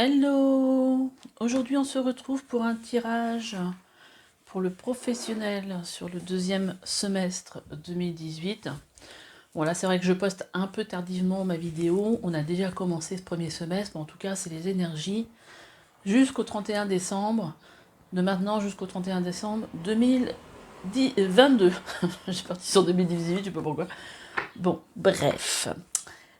Hello! Aujourd'hui, on se retrouve pour un tirage pour le professionnel sur le deuxième semestre 2018. Bon, là, c'est vrai que je poste un peu tardivement ma vidéo. On a déjà commencé ce premier semestre, mais en tout cas, c'est les énergies jusqu'au 31 décembre. De maintenant jusqu'au 31 décembre 2022. J'ai parti sur 2018, je sais pas pourquoi. Bon, bref.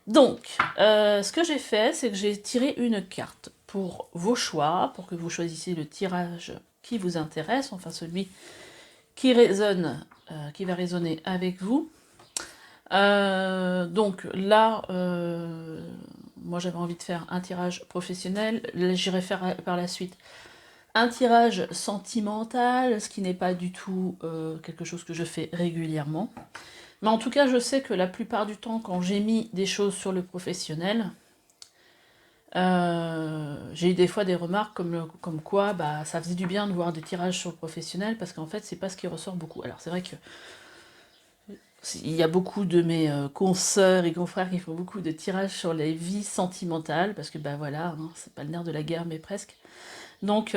Donc, ce que j'ai fait, c'est que j'ai tiré une carte pour vos choix, pour que vous choisissiez le tirage qui vous intéresse, enfin celui qui résonne, qui va résonner avec vous. Donc là, moi j'avais envie de faire un tirage professionnel. J'irai faire par la suite un tirage sentimental, ce qui n'est pas du tout quelque chose que je fais régulièrement. Mais en tout cas, je sais que la plupart du temps, quand j'ai mis des choses sur le professionnel, j'ai eu des fois des remarques comme quoi bah, ça faisait du bien de voir des tirages sur le professionnel, parce qu'en fait, c'est pas ce qui ressort beaucoup. Alors, c'est vrai que il y a beaucoup de mes consoeurs et confrères qui font beaucoup de tirages sur les vies sentimentales, parce que bah voilà, hein, c'est pas le nerf de la guerre, mais presque. Donc,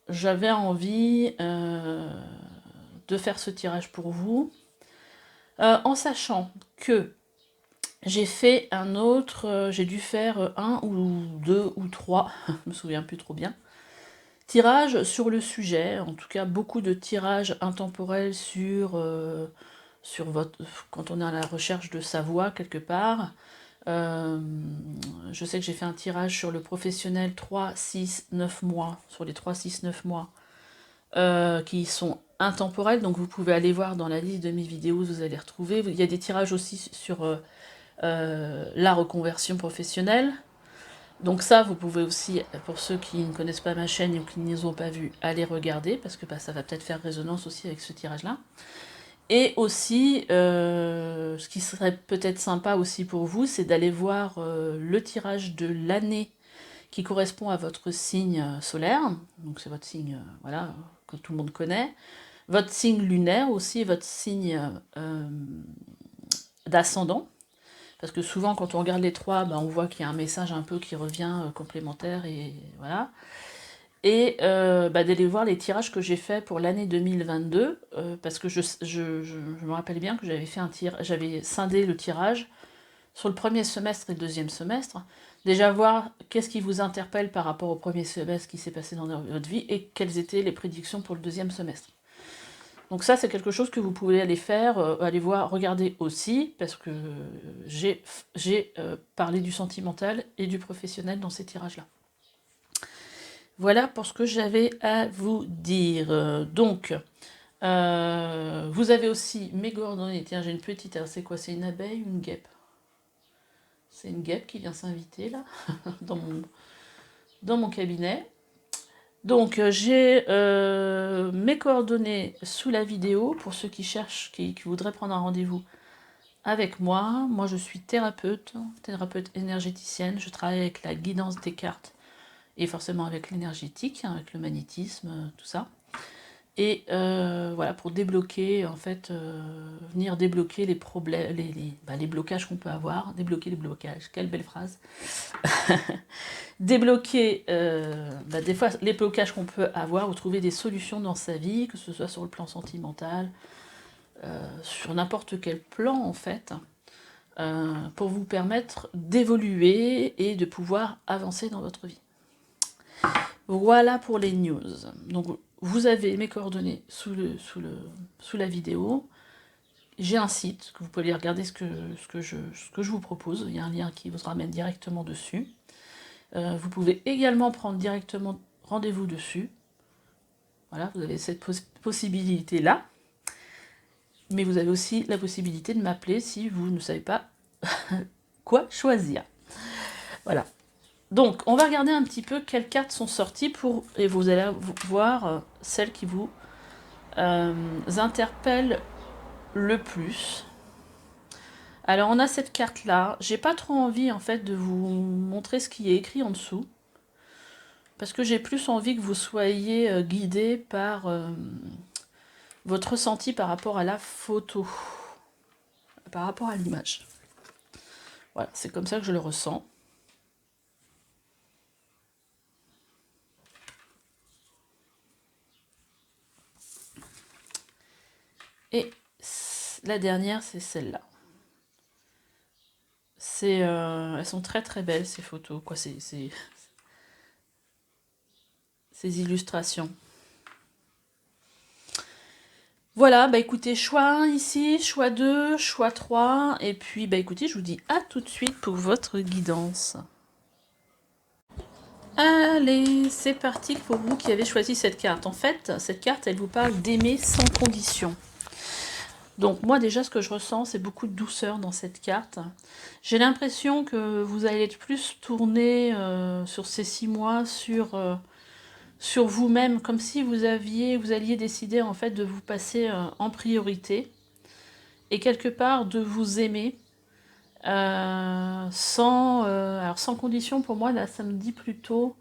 j'avais envie de faire ce tirage pour vous, en sachant que j'ai fait un autre, j'ai dû faire un ou deux ou trois, je me souviens plus trop bien, tirages sur le sujet, en tout cas beaucoup de tirages intemporels sur votre, quand on est à la recherche de sa voix quelque part. Je sais que j'ai fait un tirage sur le professionnel 3, 6, 9 mois, sur les 3, 6, 9 mois, qui sont intemporels, donc vous pouvez aller voir dans la liste de mes vidéos, vous allez retrouver. Il y a des tirages aussi sur la reconversion professionnelle. Donc ça, vous pouvez aussi, pour ceux qui ne connaissent pas ma chaîne ou qui ne les ont pas vus, aller regarder, parce que bah, ça va peut-être faire résonance aussi avec ce tirage-là. Et aussi, ce qui serait peut-être sympa aussi pour vous, c'est d'aller voir le tirage de l'année qui correspond à votre signe solaire. Donc c'est votre signe, voilà, que tout le monde connaît. Votre signe lunaire aussi, votre signe d'ascendant. Parce que souvent, quand on regarde les trois, bah, on voit qu'il y a un message un peu qui revient complémentaire, et voilà. Et bah, d'aller voir les tirages que j'ai fait pour l'année 2022, parce que je me rappelle bien que j'avais fait un j'avais scindé le tirage sur le premier semestre et le deuxième semestre. Déjà voir qu'est-ce qui vous interpelle par rapport au premier semestre qui s'est passé dans votre vie, et quelles étaient les prédictions pour le deuxième semestre. Donc ça, c'est quelque chose que vous pouvez aller faire, aller voir, regarder aussi, parce que j'ai parlé du sentimental et du professionnel dans ces tirages-là. Voilà pour ce que j'avais à vous dire. Donc, vous avez aussi mes coordonnées. Tiens, j'ai une petite... C'est quoi? C'est une abeille ou une guêpe? C'est une guêpe qui vient s'inviter, là, dans mon cabinet. Donc j'ai mes coordonnées sous la vidéo pour ceux qui cherchent, qui voudraient prendre un rendez-vous avec moi. Moi je suis thérapeute énergéticienne, je travaille avec la guidance des cartes et forcément avec l'énergétique, hein, avec le magnétisme, tout ça. Et voilà, pour débloquer, en fait, venir débloquer les problèmes, les blocages qu'on peut avoir, débloquer les blocages, quelle belle phrase. Débloquer des fois les blocages qu'on peut avoir, ou trouver des solutions dans sa vie, que ce soit sur le plan sentimental, sur n'importe quel plan en fait, pour vous permettre d'évoluer et de pouvoir avancer dans votre vie. Voilà pour les news. Donc vous avez mes coordonnées sous la vidéo. J'ai un site que vous pouvez aller regarder ce que je vous propose. Il y a un lien qui vous ramène directement dessus. Vous pouvez également prendre directement rendez-vous dessus. Voilà, vous avez cette possibilité-là. Mais vous avez aussi la possibilité de m'appeler si vous ne savez pas quoi choisir. Voilà. Donc, on va regarder un petit peu quelles cartes sont sorties et vous allez voir celles qui vous interpellent le plus. Alors, on a cette carte-là. J'ai pas trop envie, en fait, de vous montrer ce qui est écrit en dessous, parce que j'ai plus envie que vous soyez guidé par votre ressenti par rapport à la photo, par rapport à l'image. Voilà, c'est comme ça que je le ressens. Et la dernière, c'est celle-là. Elles sont très très belles ces photos, quoi, ces illustrations. Voilà, bah écoutez, choix 1 ici, choix 2, choix 3, et puis bah écoutez, je vous dis à tout de suite pour votre guidance. Allez, c'est parti pour vous qui avez choisi cette carte. En fait, cette carte, elle vous parle d'aimer sans condition. Donc moi déjà, ce que je ressens, c'est beaucoup de douceur dans cette carte. J'ai l'impression que vous allez être plus tourné sur ces 6 mois, sur vous-même, comme si vous alliez décider en fait de vous passer en priorité et quelque part de vous aimer alors sans condition. Pour moi là, ça me dit plutôt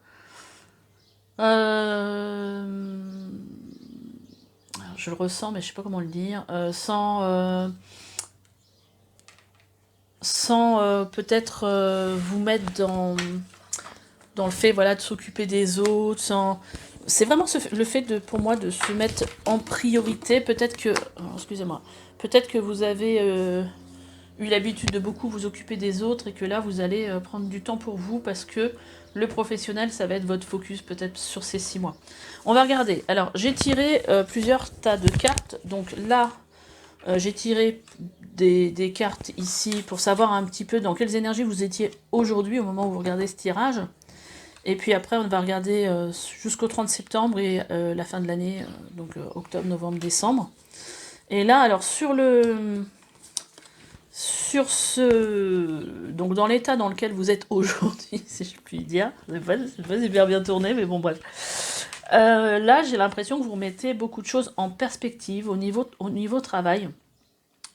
alors, je le ressens, mais je sais pas comment le dire, sans peut-être vous mettre dans le fait, voilà, de s'occuper des autres, c'est vraiment le fait pour moi de se mettre en priorité. Peut-être que, excusez-moi, peut-être que vous avez eu l'habitude de beaucoup vous occuper des autres et que là vous allez prendre du temps pour vous parce que le professionnel, ça va être votre focus peut-être sur ces 6 mois. On va regarder. Alors, j'ai tiré plusieurs tas de cartes. Donc là, j'ai tiré des cartes ici pour savoir un petit peu dans quelles énergies vous étiez aujourd'hui au moment où vous regardez ce tirage. Et puis après, on va regarder jusqu'au 30 septembre et la fin de l'année, donc octobre, novembre, décembre. Et là, alors donc dans l'état dans lequel vous êtes aujourd'hui, si je puis dire, je sais pas si c'est bien tourné, mais bon bref. Là, j'ai l'impression que vous remettez beaucoup de choses en perspective au niveau travail.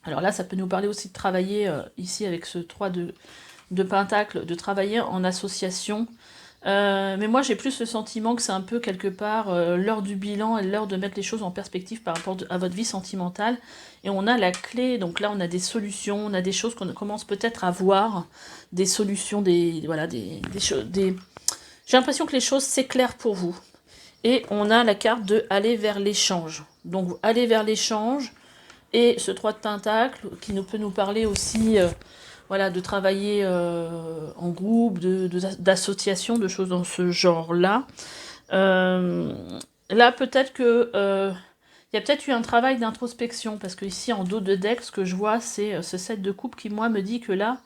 Alors là, ça peut nous parler aussi de travailler ici avec ce 3 de Pentacle, de travailler en association. Mais moi, j'ai plus le sentiment que c'est un peu quelque part l'heure du bilan et l'heure de mettre les choses en perspective par rapport à votre vie sentimentale. Et on a la clé, donc là, on a des solutions, on a des choses qu'on commence peut-être à voir, des solutions, voilà, des choses. J'ai l'impression que les choses s'éclairent pour vous. Et on a la carte de aller vers l'échange. Donc, aller vers l'échange. Et ce 3 de Pentacle qui peut nous parler aussi voilà, de travailler en groupe, d'association, de choses dans ce genre-là. Là, peut-être que il y a peut-être eu un travail d'introspection, parce que ici, en dos de deck, ce que je vois, c'est ce 7 de coupe qui, moi, me dit que là,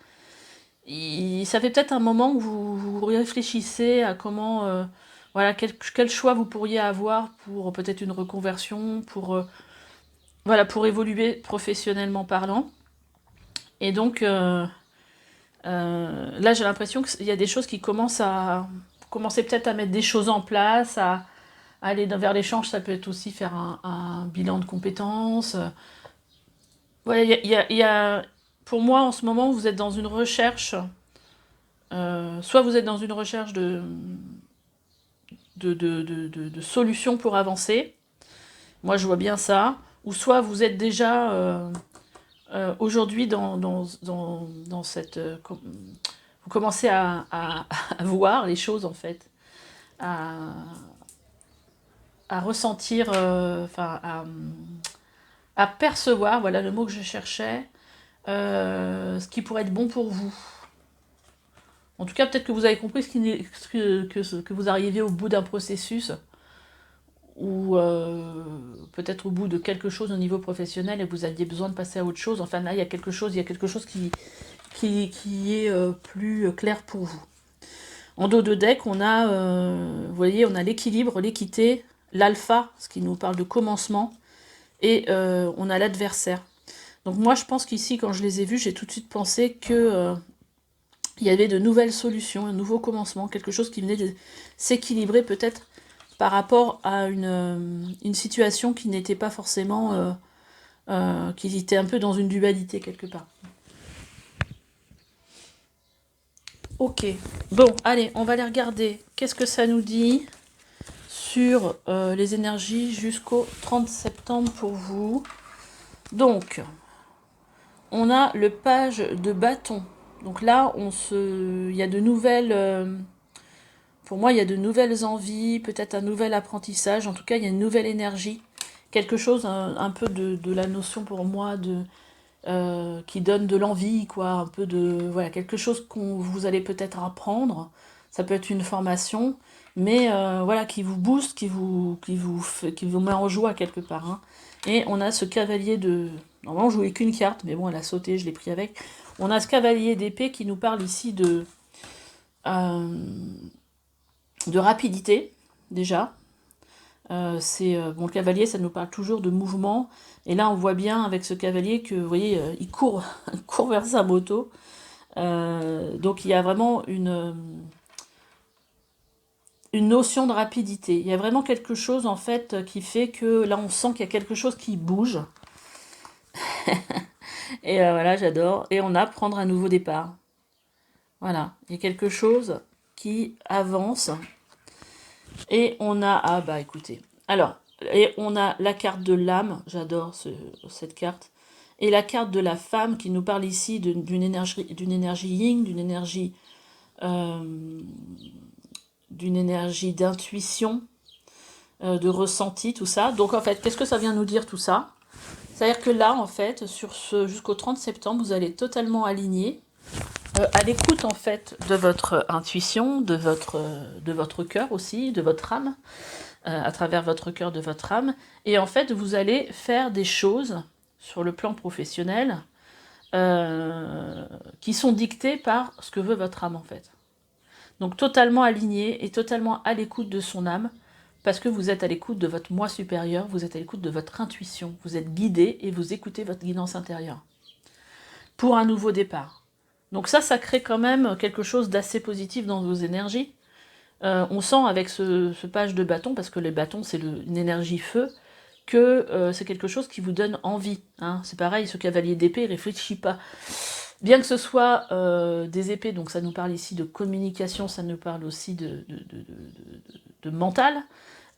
ça fait peut-être un moment que vous réfléchissez à comment, voilà, quel choix vous pourriez avoir pour peut-être une reconversion, voilà, pour évoluer professionnellement parlant. Et donc, là, j'ai l'impression qu'il y a des choses qui commencent à... commencer peut-être à mettre des choses en place, à aller vers l'échange. Ça peut être aussi faire un bilan de compétences. Voilà, pour moi, en ce moment, vous êtes dans une recherche. Soit vous êtes dans une recherche de solutions pour avancer. Moi, je vois bien ça. Ou soit vous êtes déjà... aujourd'hui, dans cette... vous commencez à voir les choses, en fait. À ressentir... enfin, à percevoir, voilà le mot que je cherchais, ce qui pourrait être bon pour vous. En tout cas, peut-être que vous avez compris que vous arriviez au bout d'un processus, ou peut-être au bout de quelque chose au niveau professionnel et vous aviez besoin de passer à autre chose. Enfin là, il y a quelque chose qui est plus clair pour vous. En dos de deck, on a, vous voyez, on a l'équilibre, l'équité, l'alpha, ce qui nous parle de commencement, et on a l'adversaire. Donc moi, je pense qu'ici, quand je les ai vus, j'ai tout de suite pensé que il y avait de nouvelles solutions, un nouveau commencement, quelque chose qui venait de s'équilibrer peut-être par rapport à une situation qui n'était pas forcément... qui était un peu dans une dualité quelque part. Ok, bon, allez, on va aller regarder. Qu'est-ce que ça nous dit sur les énergies jusqu'au 30 septembre pour vous. Donc, on a le page de bâton. Donc là, il y a de nouvelles... pour moi, il y a de nouvelles envies, peut-être un nouvel apprentissage. En tout cas, il y a une nouvelle énergie quelque chose, un peu de la notion pour moi qui donne de l'envie, quoi, un peu de, voilà, quelque chose vous allez peut-être apprendre, ça peut être une formation, mais voilà, qui vous booste, qui vous met en joie quelque part, hein. Et on a ce cavalier normalement je jouais qu'une carte, mais bon, elle a sauté, je l'ai pris avec. On a ce cavalier d'épée qui nous parle ici euh, de rapidité, déjà. Bon, le cavalier, ça nous parle toujours de mouvement. Et là, on voit bien avec ce cavalier que, vous voyez, il court, il court vers sa moto. Donc, il y a vraiment une notion de rapidité. Il y a vraiment quelque chose, en fait, qui fait que là, on sent qu'il y a quelque chose qui bouge. Et voilà, j'adore. Et on a prendre un nouveau départ. Voilà, il y a quelque chose qui avance. Et on a... Ah bah écoutez. Alors, et on a la carte de l'âme. J'adore cette carte. Et la carte de la femme qui nous parle ici d'une énergie yin, euh, d'une énergie d'intuition, de ressenti, tout ça. Donc en fait, qu'est-ce que ça vient nous dire tout ça? C'est-à-dire que là, en fait, jusqu'au 30 septembre, vous allez totalement aligner, à l'écoute en fait de votre intuition, de votre cœur aussi, de votre âme, à travers votre cœur, de votre âme. Et en fait, vous allez faire des choses sur le plan professionnel qui sont dictées par ce que veut votre âme en fait. Donc totalement aligné et totalement à l'écoute de son âme, parce que vous êtes à l'écoute de votre moi supérieur, vous êtes à l'écoute de votre intuition, vous êtes guidé et vous écoutez votre guidance intérieure pour un nouveau départ. Donc ça crée quand même quelque chose d'assez positif dans vos énergies. On sent avec ce page de bâton, parce que les bâtons c'est une énergie feu, que c'est quelque chose qui vous donne envie, hein. C'est pareil, ce cavalier d'épée, il réfléchit pas. Bien que ce soit des épées, donc ça nous parle ici de communication, ça nous parle aussi de mental.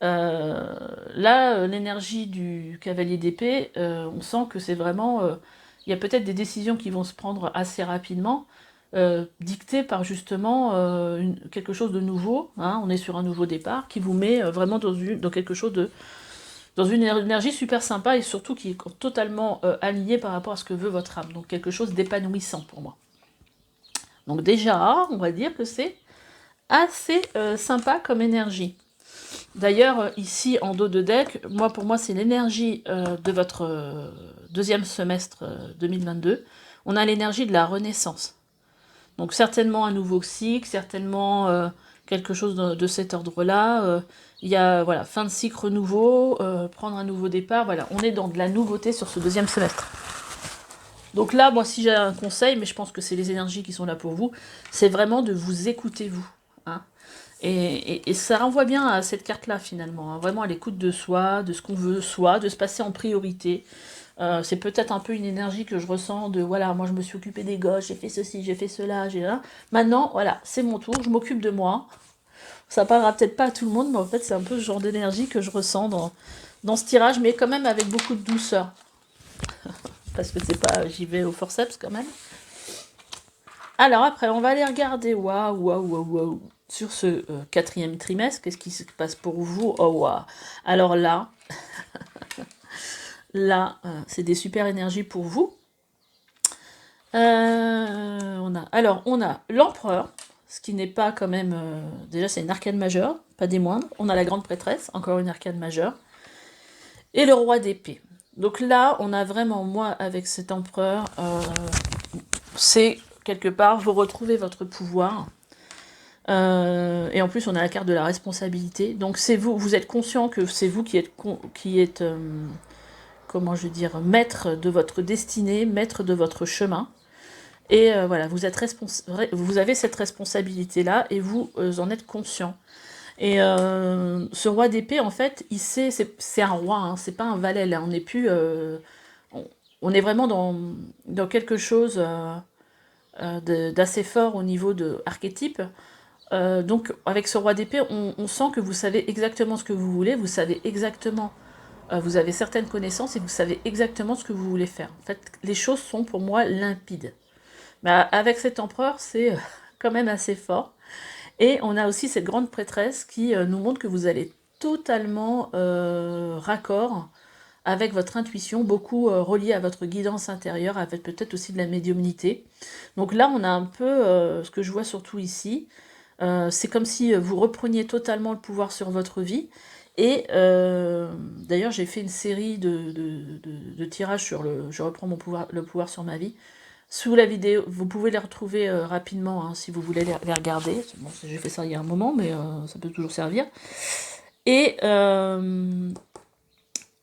Là, l'énergie du cavalier d'épée, on sent que c'est vraiment... il y a peut-être des décisions qui vont se prendre assez rapidement, dictées par justement quelque chose de nouveau, hein. On est sur un nouveau départ qui vous met vraiment dans quelque chose dans une énergie super sympa et surtout qui est totalement alignée par rapport à ce que veut votre âme. Donc quelque chose d'épanouissant pour moi. Donc déjà, on va dire que c'est assez sympa comme énergie. D'ailleurs, ici en dos de deck, pour moi c'est l'énergie de votre deuxième semestre 2022. On a l'énergie de la renaissance. Donc certainement un nouveau cycle, certainement quelque chose de cet ordre-là. Il y a voilà, fin de cycle renouveau, prendre un nouveau départ. Voilà, on est dans de la nouveauté sur ce deuxième semestre. Donc là, moi, si j'ai un conseil, mais je pense que c'est les énergies qui sont là pour vous, c'est vraiment de vous écouter vous, hein. Et ça renvoie bien à cette carte-là finalement, hein, vraiment à l'écoute de soi, de ce qu'on veut soi, de se passer en priorité. C'est peut-être un peu une énergie que je ressens de voilà, moi je me suis occupée des gosses, j'ai fait ceci, j'ai fait cela, j'ai là. Maintenant, voilà, c'est mon tour, je m'occupe de moi. Ça parlera peut-être pas à tout le monde, mais en fait c'est un peu ce genre d'énergie que je ressens dans ce tirage, mais quand même avec beaucoup de douceur. Parce que c'est pas, j'y vais au forceps quand même. Alors après, on va aller regarder, waouh, sur ce quatrième trimestre, qu'est-ce qui se passe pour vous? Oh waouh. Alors là, c'est des super énergies pour vous. On a l'empereur, ce qui n'est pas quand même... déjà, c'est une arcane majeure, pas des moindres. On a la grande prêtresse, encore une arcane majeure. Et le roi d'épée. Donc là, on a vraiment, moi, avec cet empereur, c'est quelque part, vous retrouvez votre pouvoir. Et en plus, on a la carte de la responsabilité. Donc c'est vous êtes conscient que c'est vous qui êtes comment je veux dire, maître de votre destinée, maître de votre chemin. Et voilà, vous avez cette responsabilité-là et vous en êtes conscient. Et ce roi d'épée, en fait, c'est un roi, hein, c'est pas un valet, là. On n'est plus... on est vraiment dans quelque chose d'assez fort au niveau de archétype. Donc, avec ce roi d'épée, on sent que vous savez exactement ce que vous voulez, vous savez exactement... vous avez certaines connaissances et vous savez exactement ce que vous voulez faire. En fait, les choses sont pour moi limpides. Mais avec cet empereur, c'est quand même assez fort. Et on a aussi cette grande prêtresse qui nous montre que vous allez totalement raccord avec votre intuition, beaucoup relié à votre guidance intérieure, avec peut-être aussi de la médiumnité. Donc là, on a un peu, ce que je vois surtout ici, c'est comme si vous repreniez totalement le pouvoir sur votre vie. Et d'ailleurs, j'ai fait une série de tirages sur je reprends le pouvoir sur ma vie. Sous la vidéo, vous pouvez les retrouver rapidement hein, si vous voulez les regarder. Bon, j'ai fait ça il y a un moment, mais ça peut toujours servir. Et,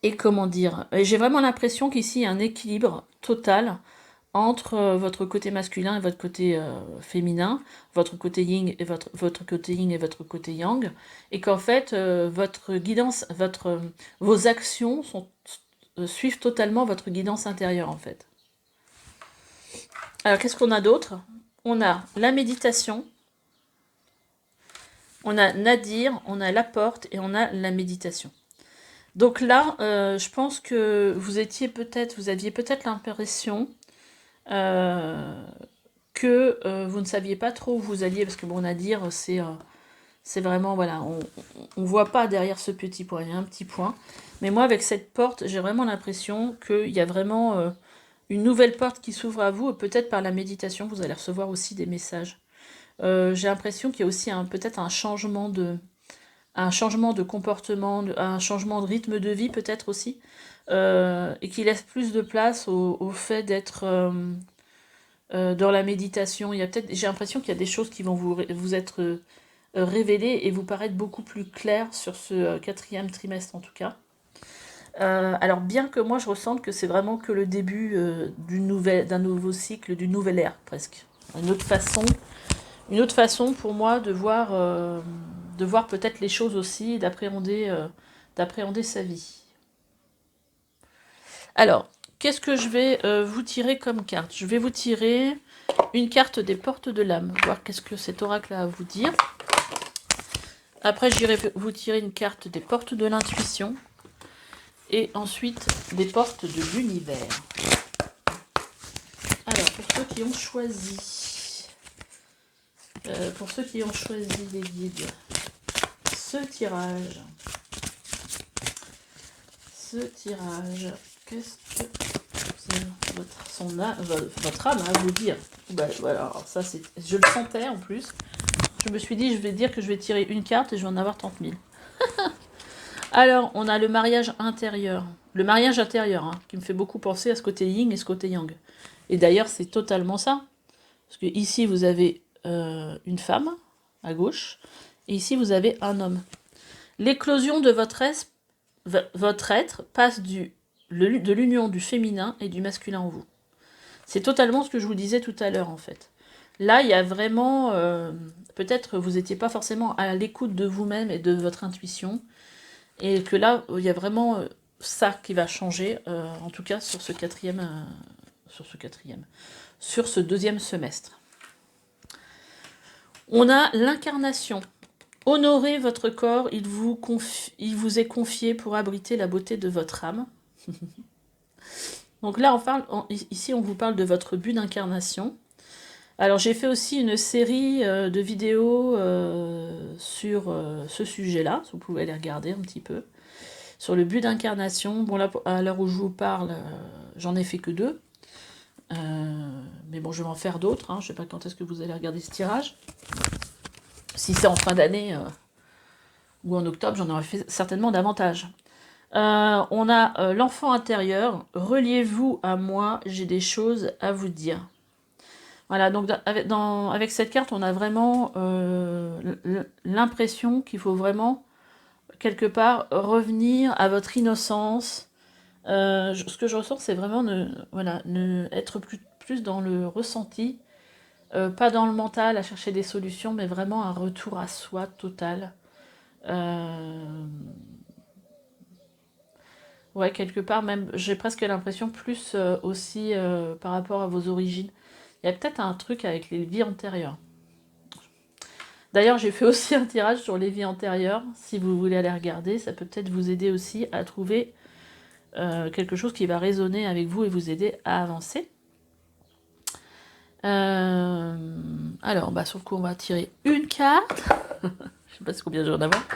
et comment dire, j'ai vraiment l'impression qu'ici il y a un équilibre total entre votre côté masculin et votre côté féminin, votre côté yin et votre côté yin et votre côté yang, et qu'en fait votre guidance, vos actions suivent totalement votre guidance intérieure en fait. Alors qu'est-ce qu'on a d'autre? On a la méditation, on a Nadir, on a la porte et on a la méditation. Donc là, je pense que vous aviez peut-être l'impression que vous ne saviez pas trop où vous alliez, parce que bon, Nadir, c'est vraiment, voilà, on voit pas derrière ce petit point, il y a un petit point. Mais moi, avec cette porte, j'ai vraiment l'impression qu'il y a vraiment une nouvelle porte qui s'ouvre à vous, et peut-être par la méditation, vous allez recevoir aussi des messages. J'ai l'impression qu'il y a aussi peut-être un changement de comportement, un changement de rythme de vie peut-être aussi, et qui laisse plus de place au fait d'être dans la méditation. J'ai l'impression qu'il y a des choses qui vont vous être révélées et vous paraître beaucoup plus claires sur ce quatrième trimestre en tout cas. Alors bien que moi je ressente que c'est vraiment que le début d'un nouveau cycle, d'une nouvelle ère presque. Une autre façon pour moi de voir peut-être les choses aussi, d'appréhender sa vie. Alors, qu'est-ce que je vais vous tirer comme carte? Je vais vous tirer une carte des portes de l'âme, voir qu'est-ce que cet oracle a à vous dire. Après, j'irai vous tirer une carte des portes de l'intuition. Et ensuite, des portes de l'univers. Alors, pour ceux qui ont choisi... les guides, ce tirage, qu'est-ce que votre âme a à vous dire? Voilà, alors ça, je le sentais en plus. Je me suis dit, je vais dire que je vais tirer une carte et je vais en avoir 30 000. Alors, on a le mariage intérieur. Le mariage intérieur, hein, qui me fait beaucoup penser à ce côté yin et ce côté yang. Et d'ailleurs, c'est totalement ça. Parce que ici, vous avez une femme, à gauche, et ici, vous avez un homme. L'éclosion de votre être passe de l'union du féminin et du masculin en vous. C'est totalement ce que je vous disais tout à l'heure, en fait. Là, il y a vraiment... peut-être vous n'étiez pas forcément à l'écoute de vous-même et de votre intuition, et que là, il y a vraiment ça qui va changer, en tout cas sur ce deuxième semestre. On a l'incarnation. Honorez votre corps, il vous est confié pour abriter la beauté de votre âme. Donc là, ici, on vous parle de votre but d'incarnation. Alors, j'ai fait aussi une série de vidéos sur ce sujet-là, vous pouvez aller regarder un petit peu, sur le but d'incarnation. Bon, là, à l'heure où je vous parle, j'en ai fait que 2. Mais bon, je vais en faire d'autres. Hein. Je ne sais pas quand est-ce que vous allez regarder ce tirage. Si c'est en fin d'année ou en octobre, j'en aurai fait certainement davantage. On a l'enfant intérieur. Reliez-vous à moi, j'ai des choses à vous dire. Voilà, donc avec cette carte, on a vraiment l'impression qu'il faut vraiment, quelque part, revenir à votre innocence. Ce que je ressens, c'est vraiment être plus dans le ressenti, pas dans le mental à chercher des solutions, mais vraiment un retour à soi total. Ouais, quelque part, même, j'ai presque l'impression plus aussi par rapport à vos origines. Il y a peut-être un truc avec les vies antérieures. D'ailleurs, j'ai fait aussi un tirage sur les vies antérieures. Si vous voulez aller regarder, ça peut peut-être vous aider aussi à trouver quelque chose qui va résonner avec vous et vous aider à avancer. Alors, sur le coup, on va tirer une carte. Je sais pas combien je vais en avoir.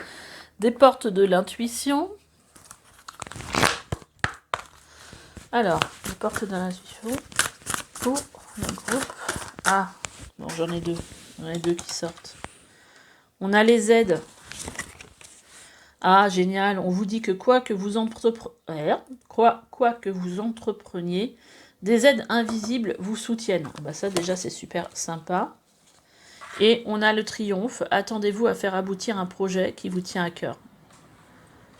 Des portes de l'intuition. Alors, les portes de l'intuition pour le groupe. Ah, bon, j'en ai deux. J'en ai deux qui sortent. On a les aides. Ah, génial. On vous dit que quoi que vous entrepreniez, des aides invisibles vous soutiennent. Bah ça, déjà, c'est super sympa. Et on a le triomphe. Attendez-vous à faire aboutir un projet qui vous tient à cœur.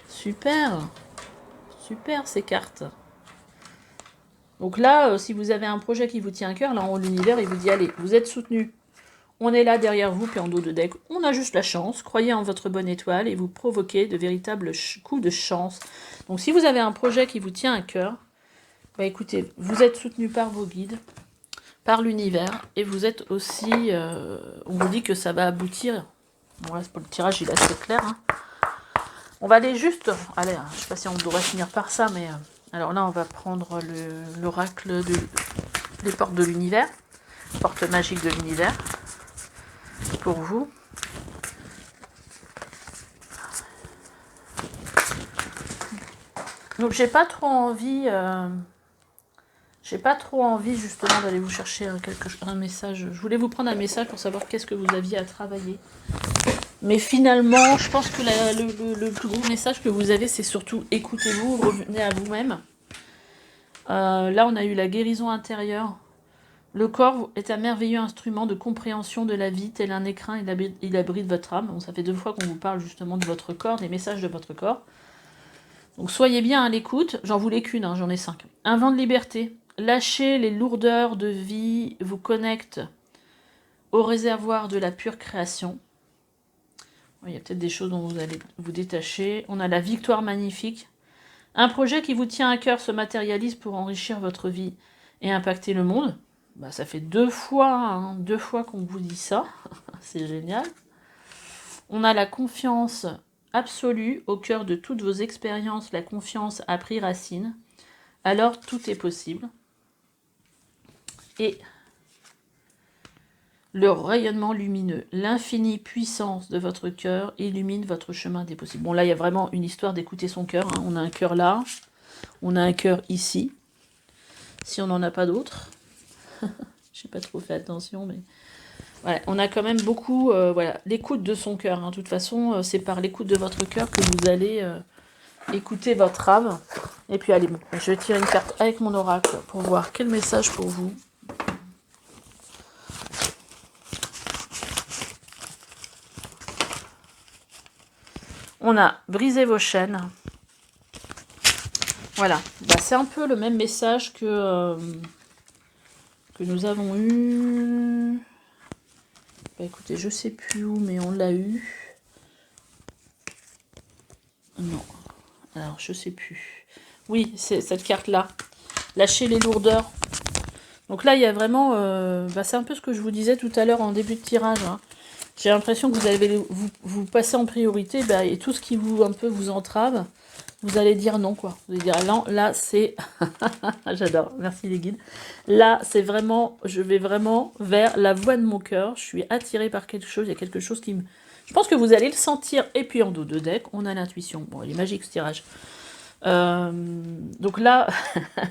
Super. Super, ces cartes. Donc là, si vous avez un projet qui vous tient à cœur, là, en haut de l'univers, il vous dit, allez, vous êtes soutenu. On est là derrière vous, puis en dos de deck, on a juste la chance. Croyez en votre bonne étoile et vous provoquez de véritables coups de chance. Donc si vous avez un projet qui vous tient à cœur, bah écoutez, vous êtes soutenu par vos guides, par l'univers, et vous êtes aussi... on vous dit que ça va aboutir. Bon là, pour le tirage, il est assez clair. Hein. On va aller juste... Allez, je sais pas si on devrait finir par ça, mais... alors là, on va prendre l'oracle des portes de l'univers. Porte magique de l'univers. Pour vous. Donc j'ai pas trop envie justement d'aller vous chercher un message. Je voulais vous prendre un message pour savoir qu'est-ce que vous aviez à travailler. Mais finalement, je pense que le plus gros message que vous avez, c'est surtout écoutez-vous, revenez à vous-même. Là, on a eu la guérison intérieure. Le corps est un merveilleux instrument de compréhension de la vie, tel un écrin, il abrite votre âme. Bon, ça fait 2 fois qu'on vous parle justement de votre corps, des messages de votre corps. Donc soyez bien à l'écoute, j'en voulais qu'une, hein, j'en ai 5. Un vent de liberté, lâchez les lourdeurs de vie, vous connecte au réservoir de la pure création. Il y a peut-être des choses dont vous allez vous détacher. On a la victoire magnifique. Un projet qui vous tient à cœur se matérialise pour enrichir votre vie et impacter le monde. Bah, ça fait 2 fois qu'on vous dit ça. C'est génial. On a la confiance absolue au cœur de toutes vos expériences. La confiance a pris racine. Alors tout est possible. Et le rayonnement lumineux, l'infinie puissance de votre cœur illumine votre chemin des possibles. Bon là, il y a vraiment une histoire d'écouter son cœur. Hein. On a un cœur là, on a un cœur ici. Si on n'en a pas d'autres. J'ai pas trop fait attention, mais... Ouais, on a quand même beaucoup... voilà, l'écoute de son cœur. Hein. De toute façon, c'est par l'écoute de votre cœur que vous allez écouter votre âme. Et puis allez, bon, je vais tirer une carte avec mon oracle pour voir quel message pour vous. On a brisé vos chaînes. Voilà, bah, c'est un peu le même message que nous avons eu. Bah, écoutez, je sais plus où, mais on l'a eu. Non, alors je sais plus. Oui, c'est cette carte-là. Lâcher les lourdeurs. Donc là, il y a vraiment... bah, c'est un peu ce que je vous disais tout à l'heure en début de tirage. Hein. J'ai l'impression que vous passez en priorité, bah, et tout ce qui vous un peu vous entrave, vous allez dire non, quoi. Vous allez dire non, là c'est... J'adore, merci les guides. Là, c'est vraiment, je vais vraiment vers la voie de mon cœur. Je suis attirée par quelque chose, il y a quelque chose qui me... Je pense que vous allez le sentir. Et puis en dos de deck, on a l'intuition. Bon, il est magique ce tirage. Donc là,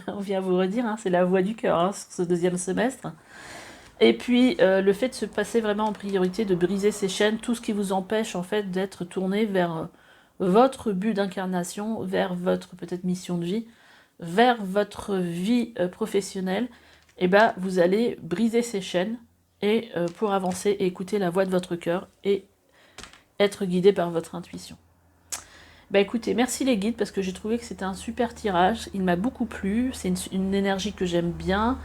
on vient vous redire, hein, c'est la voie du cœur hein, sur ce 2e semestre. Et puis, le fait de se passer vraiment en priorité, de briser ces chaînes, tout ce qui vous empêche en fait d'être tourné vers votre but d'incarnation, vers votre peut-être mission de vie, vers votre vie professionnelle, et ben vous allez briser ces chaînes et pour avancer et écouter la voix de votre cœur et être guidé par votre intuition. Bah écoutez, merci les guides parce que j'ai trouvé que c'était un super tirage, il m'a beaucoup plu, c'est une énergie que j'aime bien.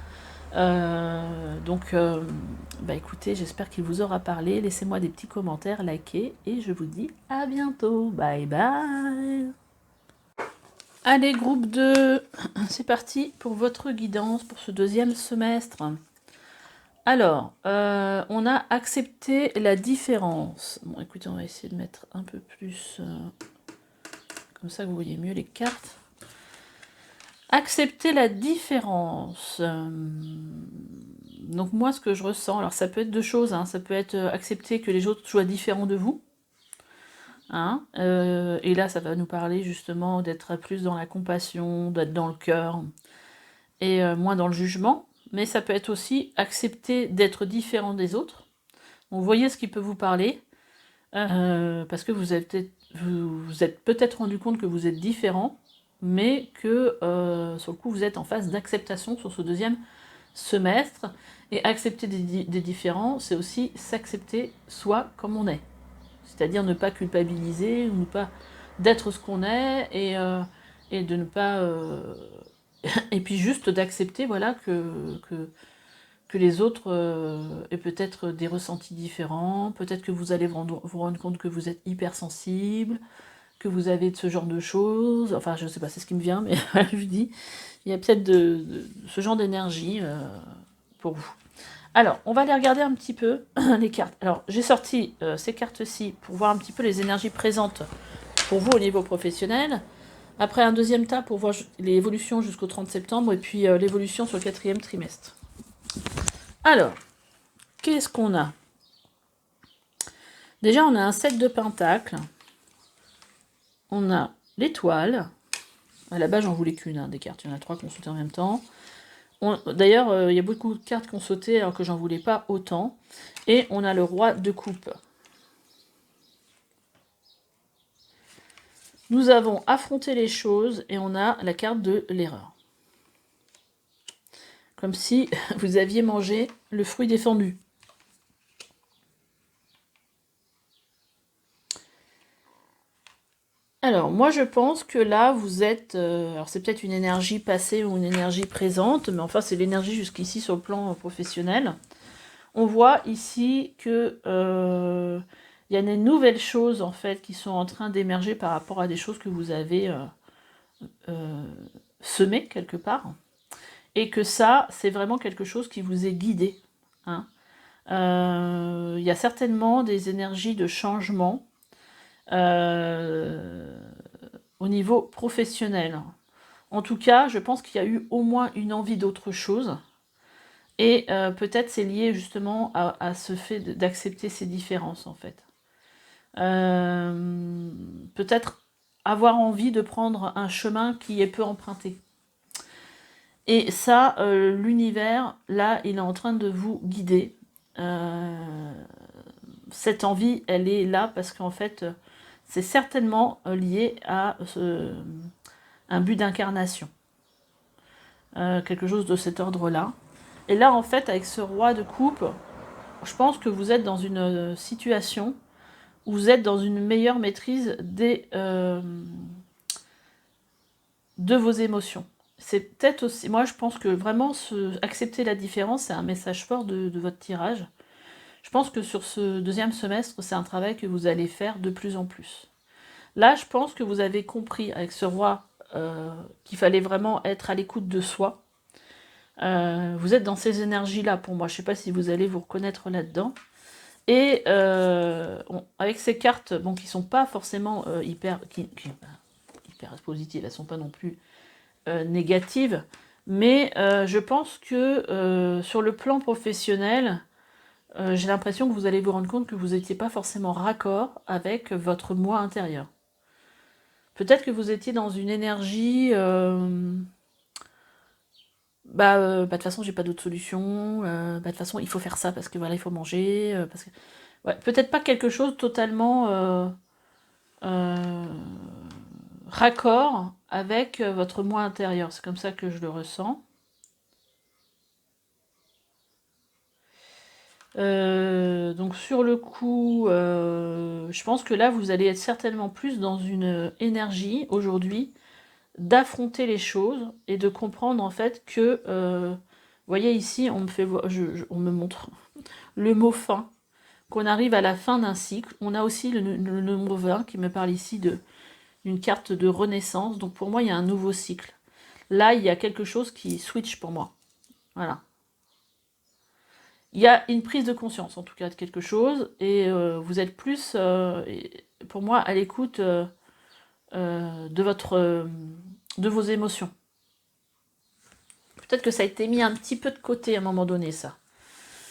Donc, bah écoutez, j'espère qu'il vous aura parlé. Laissez-moi des petits commentaires, likez, et je vous dis à bientôt. Bye bye. Allez, groupe 2, c'est parti pour votre guidance pour ce 2e semestre. Alors, on a accepté la différence. Bon, écoutez, on va essayer de mettre un peu plus... comme ça, vous voyez mieux les cartes. Accepter la différence. Donc moi, ce que je ressens, alors ça peut être 2 choses, hein, ça peut être accepter que les autres soient différents de vous, hein, et là ça va nous parler justement d'être plus dans la compassion, d'être dans le cœur, et moins dans le jugement, mais ça peut être aussi accepter d'être différent des autres. Donc, vous voyez ce qui peut vous parler, parce que vous êtes peut-être rendu compte que vous êtes différent, mais que sur le coup vous êtes en phase d'acceptation sur ce deuxième semestre. Et accepter des différents, c'est aussi s'accepter soi comme on est. C'est-à-dire ne pas culpabiliser, ou ne pas d'être ce qu'on est, et de ne pas... et puis juste d'accepter, voilà, que les autres aient peut-être des ressentis différents, peut-être que vous allez vous rendre compte que vous êtes hypersensible, que vous avez de ce genre de choses, enfin je sais pas, c'est ce qui me vient, mais je dis, il y a peut-être de ce genre d'énergie pour vous. Alors, on va aller regarder un petit peu les cartes. Alors, j'ai sorti ces cartes-ci pour voir un petit peu les énergies présentes pour vous au niveau professionnel. Après, un deuxième tas pour voir les évolutions jusqu'au 30 septembre et puis l'évolution sur le 4e trimestre. Alors, qu'est-ce qu'on a? Déjà, on a un 7 de pentacles. On a l'étoile. À la base, j'en voulais qu'une des cartes. Il y en a 3 qu'on sautait en même temps. D'ailleurs, il y a beaucoup de cartes qui ont sauté alors que j'en voulais pas autant. Et on a le roi de coupe. Nous avons affronté les choses et on a la carte de l'erreur. Comme si vous aviez mangé le fruit défendu. Alors, moi je pense que là, vous êtes... alors c'est peut-être une énergie passée ou une énergie présente, mais enfin c'est l'énergie jusqu'ici sur le plan professionnel. On voit ici que il y a des nouvelles choses en fait qui sont en train d'émerger par rapport à des choses que vous avez semées quelque part. Et que ça, c'est vraiment quelque chose qui vous est guidé. Hein. Il y a certainement des énergies de changement au niveau professionnel. En tout cas, je pense qu'il y a eu au moins une envie d'autre chose. Et peut-être c'est lié justement à ce fait d'accepter ces différences, en fait. Peut-être avoir envie de prendre un chemin qui est peu emprunté. Et ça, l'univers, là, il est en train de vous guider. Cette envie, elle est là parce qu'en fait, c'est certainement lié à un but d'incarnation. Quelque chose de cet ordre-là. Et là, en fait, avec ce roi de coupe, je pense que vous êtes dans une situation où vous êtes dans une meilleure maîtrise de vos émotions. C'est peut-être aussi... Moi, je pense que vraiment, accepter la différence, c'est un message fort de votre tirage. Je pense que sur ce deuxième semestre, c'est un travail que vous allez faire de plus en plus. Là, je pense que vous avez compris, avec ce roi, qu'il fallait vraiment être à l'écoute de soi. Vous êtes dans ces énergies-là, pour moi. Je ne sais pas si vous allez vous reconnaître là-dedans. Et avec ces cartes, bon, qui ne sont pas forcément hyper positives, elles ne sont pas non plus négatives, mais je pense que sur le plan professionnel, j'ai l'impression que vous allez vous rendre compte que vous n'étiez pas forcément raccord avec votre moi intérieur. Peut-être que vous étiez dans une énergie... de toute façon, j'ai pas d'autre solution. De toute façon, il faut faire ça parce que voilà, il faut manger. Parce que... ouais, peut-être pas quelque chose totalement raccord avec votre moi intérieur. C'est comme ça que je le ressens. Donc sur le coup, je pense que là, vous allez être certainement plus dans une énergie aujourd'hui d'affronter les choses et de comprendre en fait que, vous voyez ici, on me montre le mot fin, qu'on arrive à la fin d'un cycle. On a aussi le nombre 20 qui me parle ici d'une carte de renaissance. Donc pour moi, il y a un nouveau cycle. Là, il y a quelque chose qui switch pour moi. Voilà. Il y a une prise de conscience, en tout cas, de quelque chose, et vous êtes plus, pour moi, à l'écoute de vos émotions. Peut-être que ça a été mis un petit peu de côté à un moment donné, ça.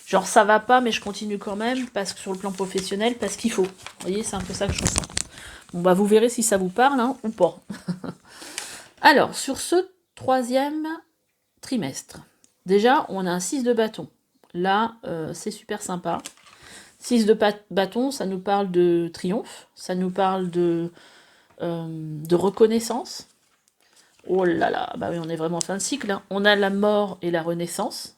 Genre, ça va pas, mais je continue quand même, parce que sur le plan professionnel, parce qu'il faut. Vous voyez, c'est un peu ça que je ressens. Bon, bah, vous verrez si ça vous parle, hein, ou pas. Alors, sur ce troisième trimestre. Déjà, on a un 6 de bâton. Là, c'est super sympa. 6 de bâton, ça nous parle de triomphe, ça nous parle de reconnaissance. Oh là là, bah oui, on est vraiment en fin de cycle. Hein. On a la mort et la renaissance.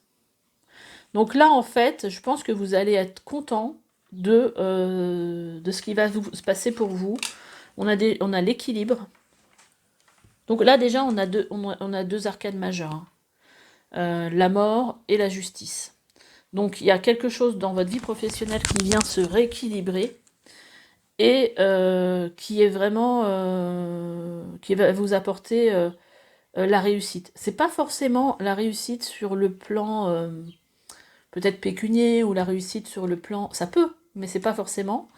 Donc là, en fait, je pense que vous allez être content de ce qui va se passer pour vous. On a l'équilibre. Donc là, déjà, on a deux arcades majeures. Hein. La mort et la justice. Donc il y a quelque chose dans votre vie professionnelle qui vient se rééquilibrer et qui est vraiment qui va vous apporter la réussite. C'est pas forcément la réussite sur le plan peut-être pécunier ou la réussite sur le plan, ça peut, mais c'est pas forcément.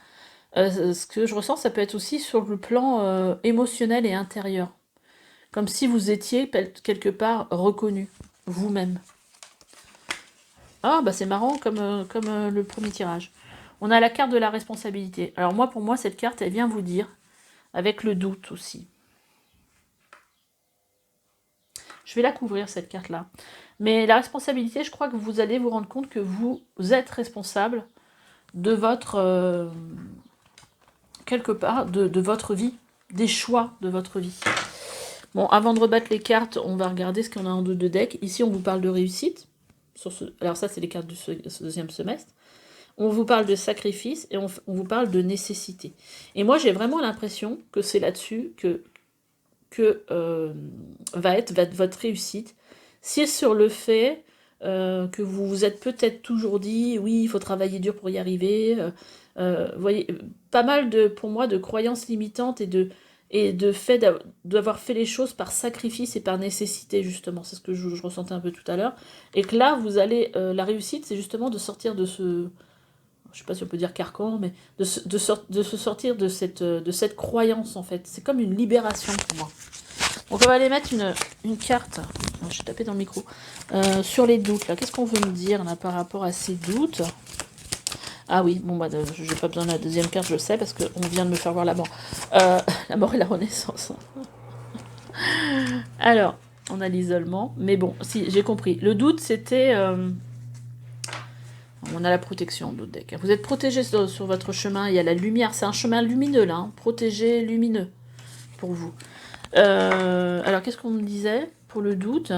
Ce que je ressens, ça peut être aussi sur le plan émotionnel et intérieur, comme si vous étiez quelque part reconnu vous-même. Ah bah c'est marrant comme le premier tirage. On a la carte de la responsabilité. Alors moi, pour moi, cette carte, elle vient vous dire, avec le doute aussi. Je vais la couvrir, cette carte-là. Mais la responsabilité, je crois que vous allez vous rendre compte que vous êtes responsable de votre... quelque part, de votre vie, des choix de votre vie. Bon, avant de rebattre les cartes, on va regarder ce qu'on a en dos de deck. Ici, on vous parle de réussite. Alors ça, c'est les cartes du deuxième semestre. On vous parle de sacrifice et on vous parle de nécessité. Et moi, j'ai vraiment l'impression que c'est là-dessus que va être votre réussite. C'est sur le fait que vous vous êtes peut-être toujours dit, oui, il faut travailler dur pour y arriver. Vous voyez, pas mal pour moi, de croyances limitantes et de fait d'avoir fait les choses par sacrifice et par nécessité, justement. C'est ce que je ressentais un peu tout à l'heure. Et que là, vous allez... la réussite, c'est justement de sortir de ce... Je sais pas si on peut dire carcan, mais de se sortir de cette croyance, en fait. C'est comme une libération pour moi. Donc on va aller mettre une carte, je vais taper dans le micro, sur les doutes. Là, qu'est-ce qu'on veut me dire là, par rapport à ces doutes? Ah oui, bon bah j'ai pas besoin de la deuxième carte, je le sais, parce qu'on vient de me faire voir la mort. La mort et la renaissance. Alors, on a l'isolement, mais bon, si, j'ai compris. Le doute, c'était... on a la protection, d'autres decks. Vous êtes protégé sur votre chemin, il y a la lumière, c'est un chemin lumineux là, hein, protégé, lumineux, pour vous. Alors, qu'est-ce qu'on me disait pour le doute?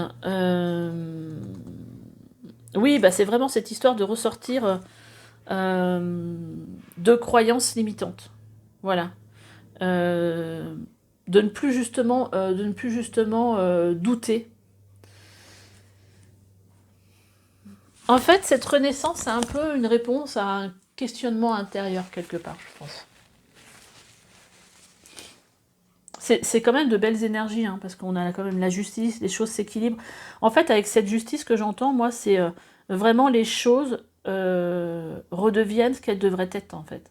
Oui, bah, c'est vraiment cette histoire de ressortir de croyances limitantes. Voilà. De ne plus justement, douter. En fait, cette renaissance, c'est un peu une réponse à un questionnement intérieur quelque part, je pense. C'est quand même de belles énergies, hein, parce qu'on a quand même la justice, les choses s'équilibrent. En fait, avec cette justice que j'entends, moi, c'est vraiment les choses redeviennent ce qu'elles devraient être, en fait.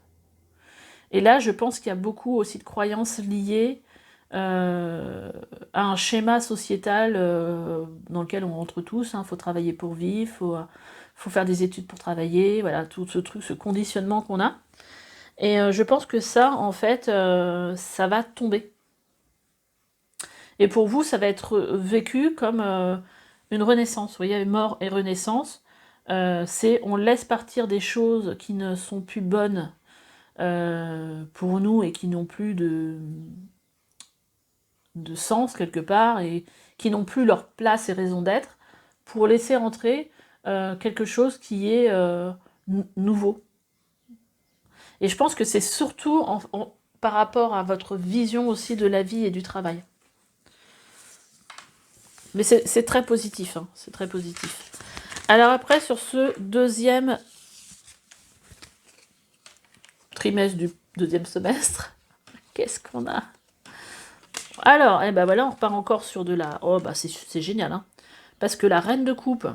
Et là, je pense qu'il y a beaucoup aussi de croyances liées à un schéma sociétal dans lequel on rentre tous. Faut travailler pour vivre, faut faire des études pour travailler, voilà, tout ce truc, ce conditionnement qu'on a. Et je pense que ça, en fait, ça va tomber. Et pour vous, ça va être vécu comme une renaissance. Vous voyez, mort et renaissance, c'est on laisse partir des choses qui ne sont plus bonnes pour nous et qui n'ont plus de sens quelque part et qui n'ont plus leur place et raison d'être pour laisser entrer quelque chose qui est nouveau. Et je pense que c'est surtout par rapport à votre vision aussi de la vie et du travail. Mais c'est très positif, hein, c'est très positif. Alors après, sur ce deuxième trimestre du deuxième semestre, qu'est-ce qu'on a? Alors, eh ben voilà, on repart encore sur de la... Oh, bah c'est génial, hein. Parce que la reine de coupe,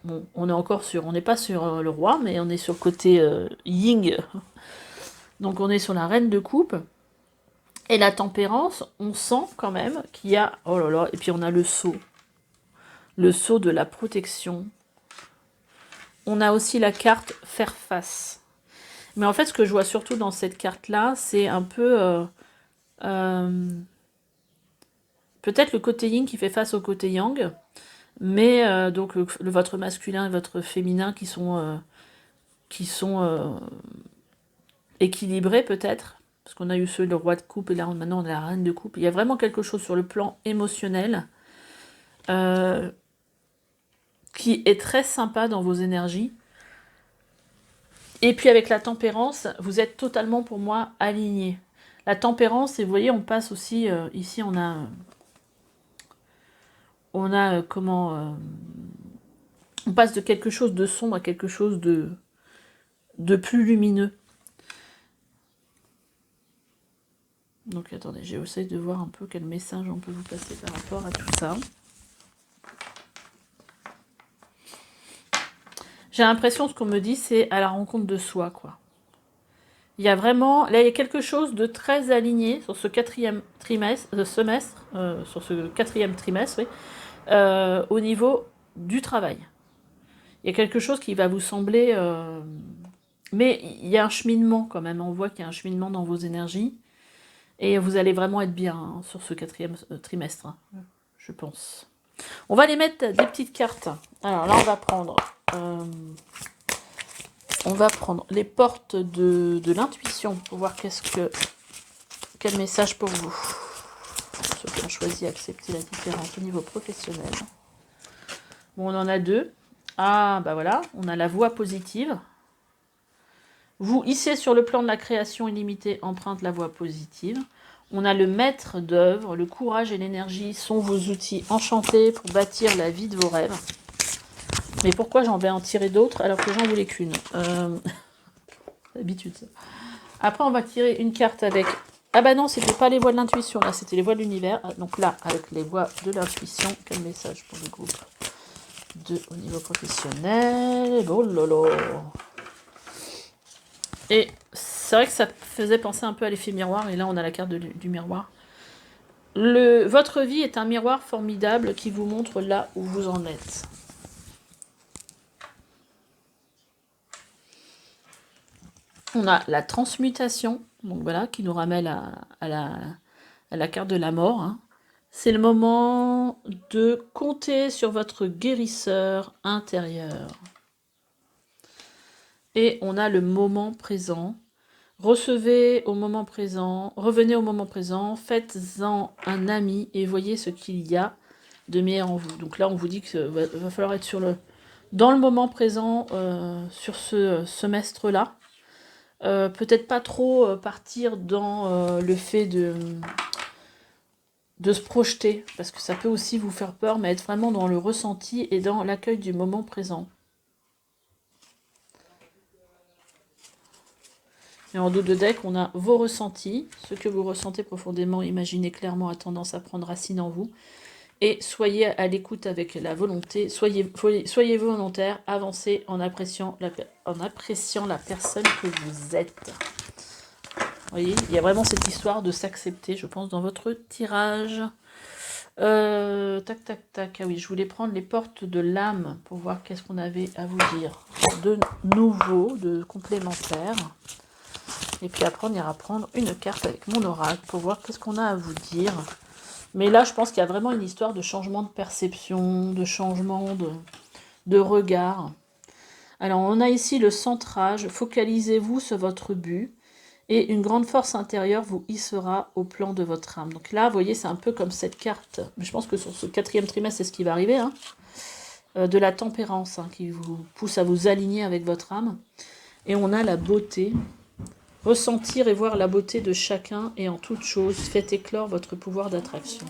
bon, on est encore sur... On n'est pas sur le roi, mais on est sur le côté ying. Donc on est sur la reine de coupe. Et la tempérance, on sent quand même qu'il y a... Oh là là, et puis on a le sceau. Le sceau de la protection. On a aussi la carte faire face. Mais en fait, ce que je vois surtout dans cette carte-là, c'est un peu... peut-être le côté yin qui fait face au côté yang. Mais donc votre masculin et votre féminin qui sont équilibrés peut-être, parce qu'on a eu le roi de coupe et là maintenant on a la reine de coupe. Il y a vraiment quelque chose sur le plan émotionnel qui est très sympa dans vos énergies. Et puis avec la tempérance, vous êtes totalement pour moi alignés. La tempérance, et vous voyez, on passe aussi, ici on a comment... on passe de quelque chose de sombre à quelque chose de plus lumineux. Donc attendez, j'essaie de voir un peu quel message on peut vous passer par rapport à tout ça. J'ai l'impression, ce qu'on me dit, c'est à la rencontre de soi, quoi. Il y a vraiment, là il y a quelque chose de très aligné sur ce quatrième semestre, sur ce quatrième trimestre, oui, au niveau du travail. Il y a quelque chose qui va vous sembler... mais il y a un cheminement quand même, on voit qu'il y a un cheminement dans vos énergies. Et vous allez vraiment être bien hein, sur ce quatrième trimestre, hein, je pense. On va les mettre des petites cartes. Alors là, on va prendre les portes de l'intuition pour voir quel message pour vous. Ceux qui ont choisi accepter la différence au niveau professionnel. Bon, on en a deux. Ah, bah voilà, on a la voie positive. Vous, ici, sur le plan de la création illimitée, emprunte la voie positive. On a le maître d'œuvre, le courage et l'énergie sont vos outils enchantés pour bâtir la vie de vos rêves. Mais pourquoi j'en vais en tirer d'autres alors que j'en voulais qu'une D'habitude ça. Après, on va tirer une carte avec... Ah bah non, c'était pas les voies de l'intuition, là, c'était les voies de l'univers. Donc là, avec les voies de l'intuition, quel message pour le groupe au niveau professionnel. Oh lolo. Et c'est vrai que ça faisait penser un peu à l'effet miroir, et là on a la carte du miroir. Votre vie est un miroir formidable qui vous montre là où vous en êtes. On a la transmutation, donc voilà, qui nous ramène à la carte de la mort. Hein. C'est le moment de compter sur votre guérisseur intérieur. Et on a le moment présent. Recevez au moment présent, revenez au moment présent, faites-en un ami et voyez ce qu'il y a de meilleur en vous. Donc là, on vous dit qu'il va falloir être dans le moment présent sur ce semestre-là. Peut-être pas trop partir dans le fait de se projeter, parce que ça peut aussi vous faire peur, mais être vraiment dans le ressenti et dans l'accueil du moment présent. Et en dos de deck, on a vos ressentis. Ce que vous ressentez profondément, imaginez clairement, a tendance à prendre racine en vous. Et soyez à l'écoute avec la volonté. Soyez volontaire, avancez en appréciant la personne que vous êtes. Vous voyez, il y a vraiment cette histoire de s'accepter, je pense, dans votre tirage. Tac, tac, tac. Ah oui, je voulais prendre les portes de l'âme pour voir qu'est-ce qu'on avait à vous dire. De nouveau, de complémentaire. Et puis après, on ira prendre une carte avec mon oracle pour voir qu'est-ce qu'on a à vous dire. Mais là, je pense qu'il y a vraiment une histoire de changement de perception, de changement de regard. Alors, on a ici le centrage. Focalisez-vous sur votre but. Et une grande force intérieure vous hissera au plan de votre âme. Donc là, vous voyez, c'est un peu comme cette carte. Mais je pense que sur ce quatrième trimestre, c'est ce qui va arriver. Hein, de la tempérance, hein, qui vous pousse à vous aligner avec votre âme. Et on a la beauté. Ressentir et voir la beauté de chacun et en toute chose, faites éclore votre pouvoir d'attraction.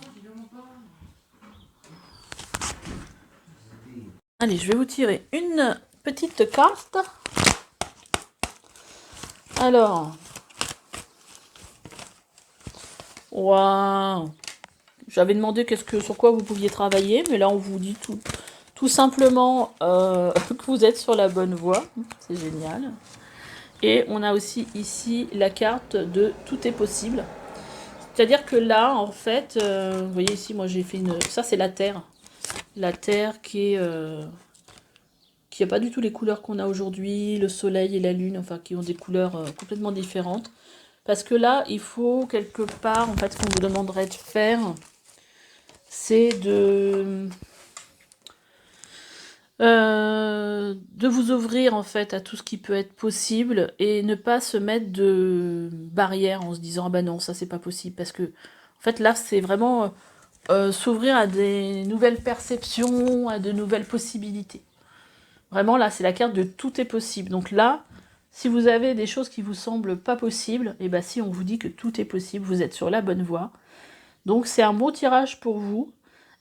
Allez, je vais vous tirer une petite carte. Alors, waouh, j'avais demandé sur quoi vous pouviez travailler, mais là on vous dit tout simplement que vous êtes sur la bonne voie. C'est génial. Et on a aussi ici la carte de tout est possible. C'est-à-dire que là, en fait, vous voyez ici, moi j'ai fait une... Ça, c'est la Terre. La Terre qui n'a pas du tout les couleurs qu'on a aujourd'hui, le Soleil et la Lune, enfin, qui ont des couleurs complètement différentes. Parce que là, il faut quelque part, en fait, ce qu'on vous demanderait de faire, c'est de De vous ouvrir en fait à tout ce qui peut être possible et ne pas se mettre de barrières en se disant ah bah non ça c'est pas possible parce que en fait là c'est vraiment s'ouvrir à des nouvelles perceptions, à de nouvelles possibilités. Vraiment là c'est la carte de tout est possible. Donc là si vous avez des choses qui vous semblent pas possibles, et bah si on vous dit que tout est possible, vous êtes sur la bonne voie. Donc c'est un bon tirage pour vous.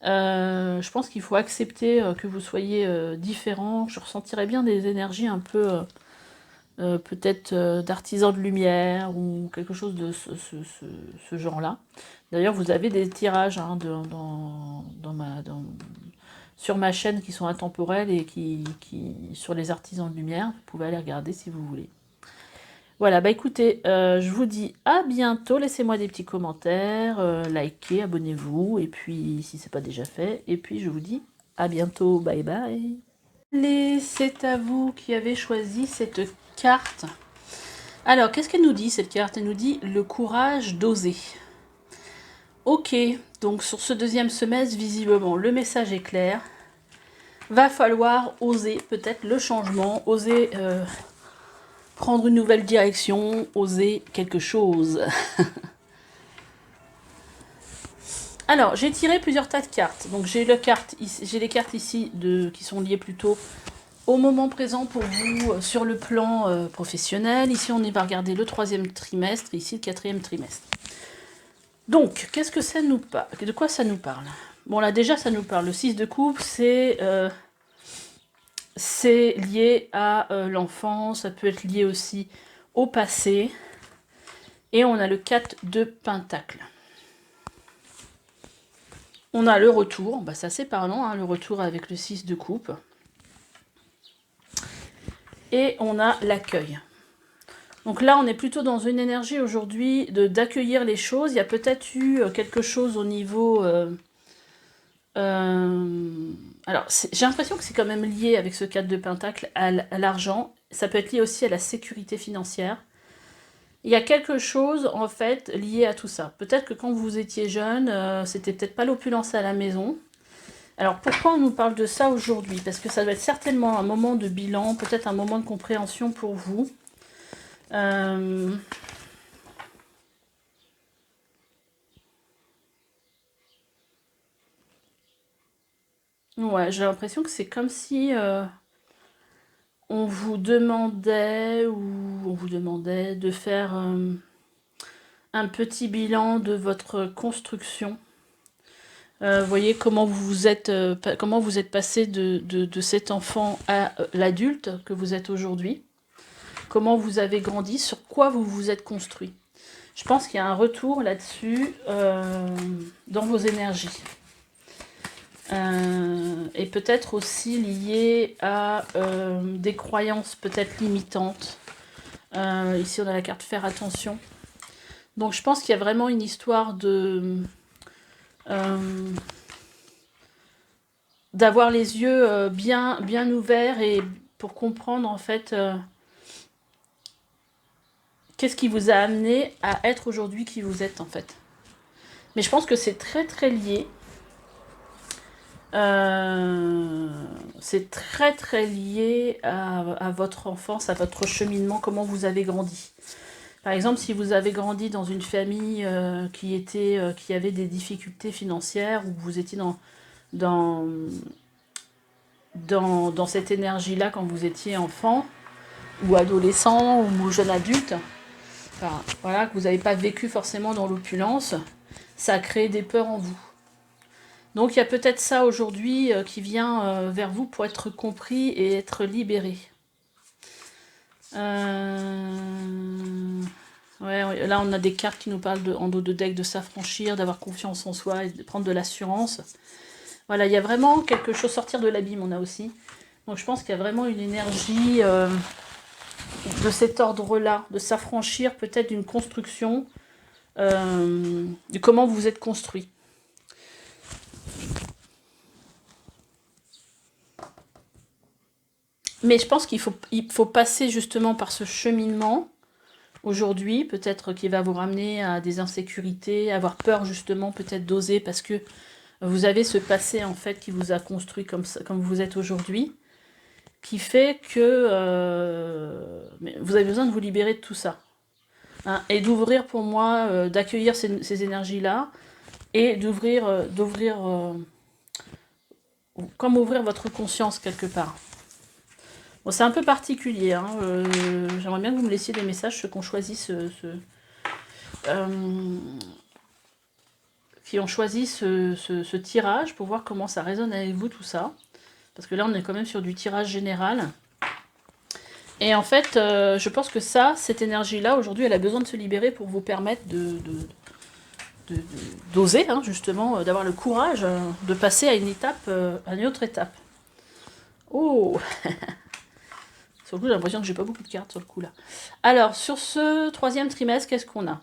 Je pense qu'il faut accepter que vous soyez différent. Je ressentirais bien des énergies un peu peut-être d'artisans de lumière ou quelque chose de ce genre-là. D'ailleurs, vous avez des tirages hein, sur ma chaîne qui sont intemporels et qui sur les artisans de lumière. Vous pouvez aller regarder si vous voulez. Voilà, bah écoutez, je vous dis à bientôt. Laissez-moi des petits commentaires, likez, abonnez-vous, et puis si c'est pas déjà fait, et puis je vous dis à bientôt, bye bye. Allez, c'est à vous qui avez choisi cette carte. Alors, qu'est-ce qu'elle nous dit cette carte? Elle nous dit le courage d'oser. Ok, donc sur ce deuxième semestre, visiblement, le message est clair. Va falloir oser peut-être le changement, oser prendre une nouvelle direction, oser quelque chose. Alors, j'ai tiré plusieurs tas de cartes. Donc, j'ai les cartes ici qui sont liées plutôt au moment présent pour vous sur le plan professionnel. Ici, on va regarder le 3e trimestre, ici le 4e trimestre. Donc, qu'est-ce que ça nous parle? De quoi ça nous parle? Bon, là, déjà, ça nous parle. Le 6 de coupe, c'est lié à l'enfance, ça peut être lié aussi au passé. Et on a le 4 de pentacle. On a le retour, bah, c'est assez parlant, hein, le retour avec le 6 de coupe. Et on a l'accueil. Donc là, on est plutôt dans une énergie aujourd'hui d'accueillir les choses. Il y a peut-être eu quelque chose au niveau... alors, j'ai l'impression que c'est quand même lié avec ce 4 de pentacle à l'argent. Ça peut être lié aussi à la sécurité financière. Il y a quelque chose, en fait, lié à tout ça. Peut-être que quand vous étiez jeune, c'était peut-être pas l'opulence à la maison. Alors, pourquoi on nous parle de ça aujourd'hui? Parce que ça doit être certainement un moment de bilan, peut-être un moment de compréhension pour vous. Ouais, j'ai l'impression que c'est comme si on vous demandait de faire un petit bilan de votre construction. Voyez comment vous êtes passé de cet enfant à l'adulte que vous êtes aujourd'hui. Comment vous avez grandi, sur quoi vous vous êtes construit. Je pense qu'il y a un retour là-dessus dans vos énergies. Et peut-être aussi lié à des croyances peut-être limitantes. Ici, on a la carte faire attention. Donc, je pense qu'il y a vraiment une histoire de... d'avoir les yeux bien ouverts et pour comprendre, en fait, qu'est-ce qui vous a amené à être aujourd'hui qui vous êtes, en fait. Mais je pense que c'est très, très lié. C'est très très lié à votre enfance, à votre cheminement, comment vous avez grandi. Par exemple, si vous avez grandi dans une famille qui avait des difficultés financières, ou vous étiez dans cette énergie-là quand vous étiez enfant, ou adolescent, ou jeune adulte, enfin, voilà, que vous n'avez pas vécu forcément dans l'opulence, ça a créé des peurs en vous. Donc il y a peut-être ça aujourd'hui qui vient vers vous pour être compris et être libéré. Ouais, là on a des cartes qui nous parlent en dos de deck de s'affranchir, d'avoir confiance en soi et de prendre de l'assurance. Voilà, il y a vraiment quelque chose, sortir de l'abîme on a aussi. Donc je pense qu'il y a vraiment une énergie de cet ordre-là, de s'affranchir peut-être d'une construction, de comment vous êtes construit. Mais je pense qu'il faut passer justement par ce cheminement aujourd'hui, peut-être qui va vous ramener à des insécurités, avoir peur justement peut-être d'oser parce que vous avez ce passé en fait qui vous a construit comme vous êtes aujourd'hui. qui fait que vous avez besoin de vous libérer de tout ça. Hein, et d'ouvrir pour moi, d'accueillir ces énergies-là, et comme ouvrir votre conscience quelque part. Bon, c'est un peu particulier, hein, j'aimerais bien que vous me laissiez des messages, ceux qui ont choisi ce tirage, pour voir comment ça résonne avec vous tout ça. Parce que là, on est quand même sur du tirage général. Et en fait, je pense que cette énergie-là, aujourd'hui, elle a besoin de se libérer pour vous permettre d'oser, hein, justement, d'avoir le courage de passer à une autre étape. Oh Sur le coup, j'ai l'impression que j'ai pas beaucoup de cartes sur le coup, là. Alors, sur ce troisième trimestre, qu'est-ce qu'on a?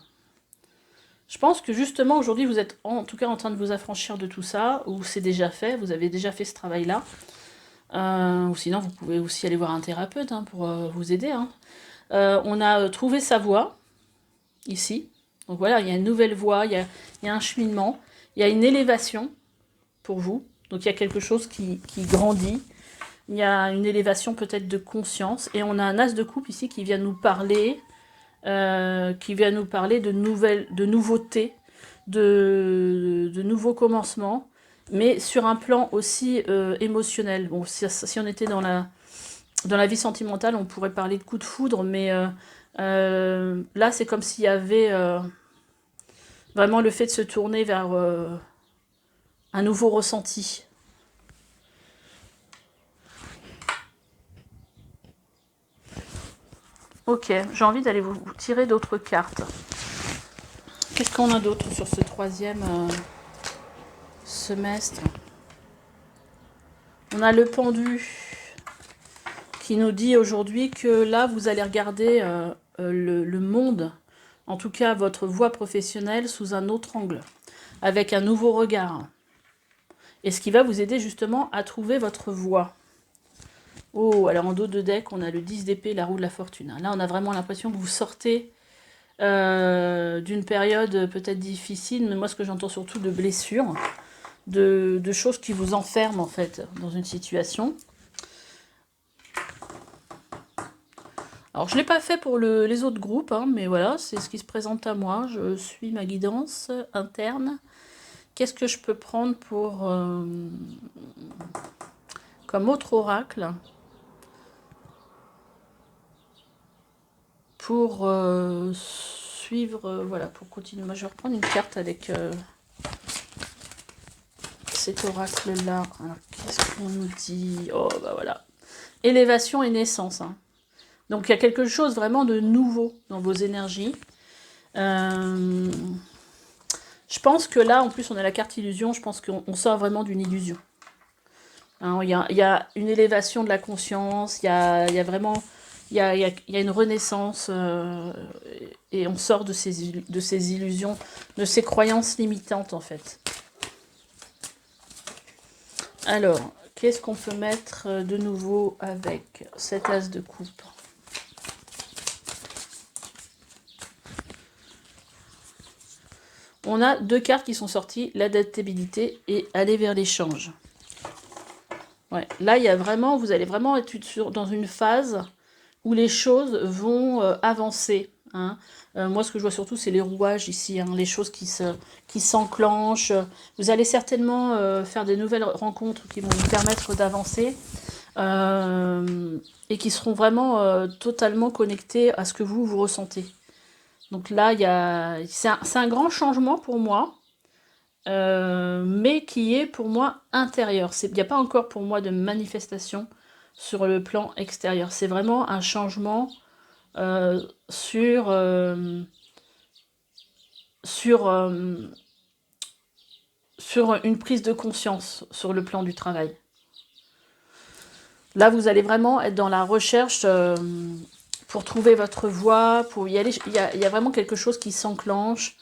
Je pense que justement, aujourd'hui, vous êtes en tout cas en train de vous affranchir de tout ça, ou c'est déjà fait, vous avez déjà fait ce travail-là. Ou sinon, vous pouvez aussi aller voir un thérapeute, hein, pour vous aider. Hein. On a trouvé sa voie, ici. Donc voilà, il y a une nouvelle voie, il y a un cheminement, il y a une élévation pour vous. Donc il y a quelque chose qui grandit. Il y a une élévation peut-être de conscience. Et on a un as de coupe ici qui vient nous parler, de nouveautés, de nouveaux commencements, mais sur un plan aussi émotionnel. Bon, si on était dans la vie sentimentale, on pourrait parler de coup de foudre, mais là, c'est comme s'il y avait vraiment le fait de se tourner vers un nouveau ressenti. Ok, j'ai envie d'aller vous tirer d'autres cartes. Qu'est-ce qu'on a d'autre sur ce troisième semestre? On a le pendu qui nous dit aujourd'hui que là, vous allez regarder le monde, en tout cas votre voie professionnelle, sous un autre angle, avec un nouveau regard. Et ce qui va vous aider justement à trouver votre voie. Oh, alors en dos de deck, on a le 10 d'épée, la roue de la fortune. Là, on a vraiment l'impression que vous sortez d'une période peut-être difficile, mais moi, ce que j'entends surtout de blessures, de choses qui vous enferment, en fait, dans une situation. Alors, je ne l'ai pas fait pour les autres groupes, hein, mais voilà, c'est ce qui se présente à moi. Je suis ma guidance interne. Qu'est-ce que je peux prendre pour comme autre oracle pour suivre, voilà, pour continuer. Moi, je vais reprendre une carte avec cet oracle-là. Alors, qu'est-ce qu'on nous dit? Oh, bah voilà. Élévation et naissance. Hein. Donc, il y a quelque chose vraiment de nouveau dans vos énergies. Je pense que là, en plus, on a la carte illusion. Je pense qu'on sort vraiment d'une illusion. Hein, il y a une élévation de la conscience. Il y a vraiment... Il y a une renaissance et on sort de ces illusions, de ces croyances limitantes en fait. Alors, qu'est-ce qu'on peut mettre de nouveau avec cet as de coupe? On a deux cartes qui sont sorties, l'adaptabilité et aller vers l'échange. Ouais, là, il y a vraiment, vous allez vraiment être dans une phase où les choses vont avancer. Hein. Moi, ce que je vois surtout, c'est les rouages ici, hein, les choses qui s'enclenchent. Vous allez certainement faire des nouvelles rencontres qui vont vous permettre d'avancer et qui seront vraiment totalement connectées à ce que vous ressentez. Donc là, c'est un grand changement pour moi, mais qui est pour moi intérieur. Il n'y a pas encore pour moi de manifestation sur le plan extérieur. C'est vraiment un changement sur une prise de conscience sur le plan du travail. Là, vous allez vraiment être dans la recherche pour trouver votre voie, pour y aller. Il y a vraiment quelque chose qui s'enclenche,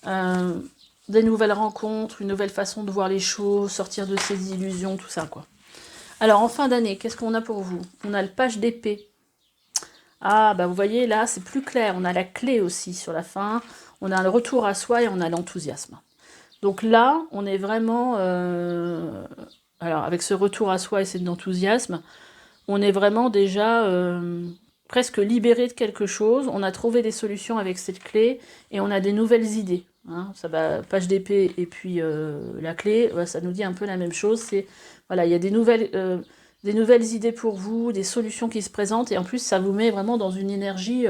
des nouvelles rencontres, une nouvelle façon de voir les choses, sortir de ces illusions, tout ça, quoi. Alors, en fin d'année, qu'est-ce qu'on a pour vous? On a le page d'épée. Ah, bah vous voyez, là, c'est plus clair. On a la clé aussi sur la fin. On a le retour à soi et on a l'enthousiasme. Donc là, on est vraiment... alors, avec ce retour à soi et cet enthousiasme, on est vraiment déjà presque libéré de quelque chose, on a trouvé des solutions avec cette clé, et on a des nouvelles idées. Hein. Ça va, page d'épée et puis la clé, ça nous dit un peu la même chose. C'est voilà, il y a des nouvelles idées pour vous, des solutions qui se présentent, et en plus ça vous met vraiment dans une énergie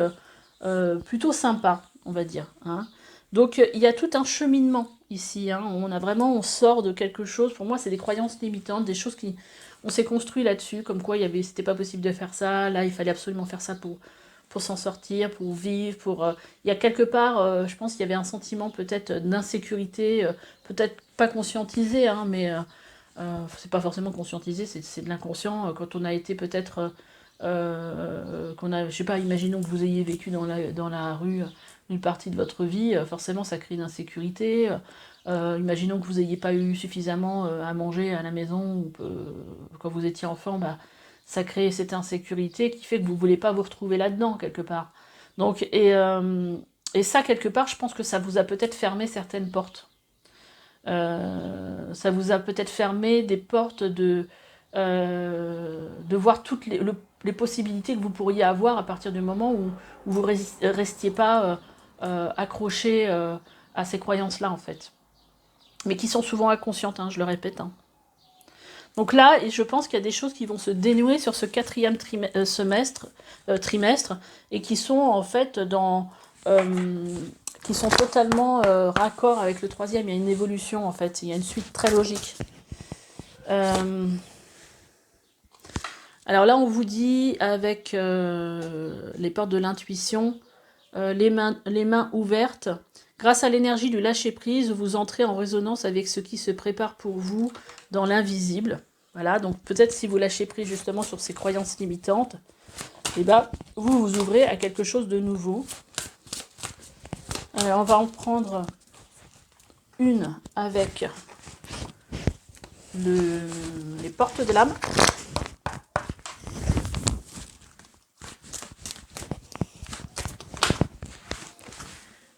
plutôt sympa, on va dire. Hein. Donc il y a tout un cheminement ici. Hein. On sort de quelque chose. Pour moi, c'est des croyances limitantes, des choses qui on s'est construit là-dessus, comme quoi c'était pas possible de faire ça, là il fallait absolument faire ça pour s'en sortir, pour vivre, il y a quelque part, je pense qu'il y avait un sentiment peut-être d'insécurité, peut-être pas conscientisé, hein, mais c'est pas forcément conscientisé, c'est de l'inconscient, quand on a été peut-être, je sais pas, imaginons que vous ayez vécu dans la rue une partie de votre vie, forcément ça crée une insécurité. Imaginons que vous n'ayez pas eu suffisamment à manger à la maison ou quand vous étiez enfant, bah, ça crée cette insécurité qui fait que vous ne voulez pas vous retrouver là-dedans quelque part. Donc, et ça, quelque part, je pense que ça vous a peut-être fermé certaines portes. Ça vous a peut-être fermé des portes de voir toutes les possibilités que vous pourriez avoir à partir du moment où vous ne restiez pas accroché à ces croyances-là, en fait. Mais qui sont souvent inconscientes, hein, je le répète. Hein. Donc là, je pense qu'il y a des choses qui vont se dénouer sur ce quatrième trimestre, et qui sont en fait qui sont totalement raccord avec le troisième. Il y a une évolution en fait, il y a une suite très logique. Alors là, on vous dit avec les portes de l'intuition, les mains ouvertes. Grâce à l'énergie du lâcher-prise, vous entrez en résonance avec ce qui se prépare pour vous dans l'invisible. Voilà, donc peut-être si vous lâchez prise justement sur ces croyances limitantes, et ben, vous vous ouvrez à quelque chose de nouveau. Alors, on va en prendre une avec les portes de l'âme.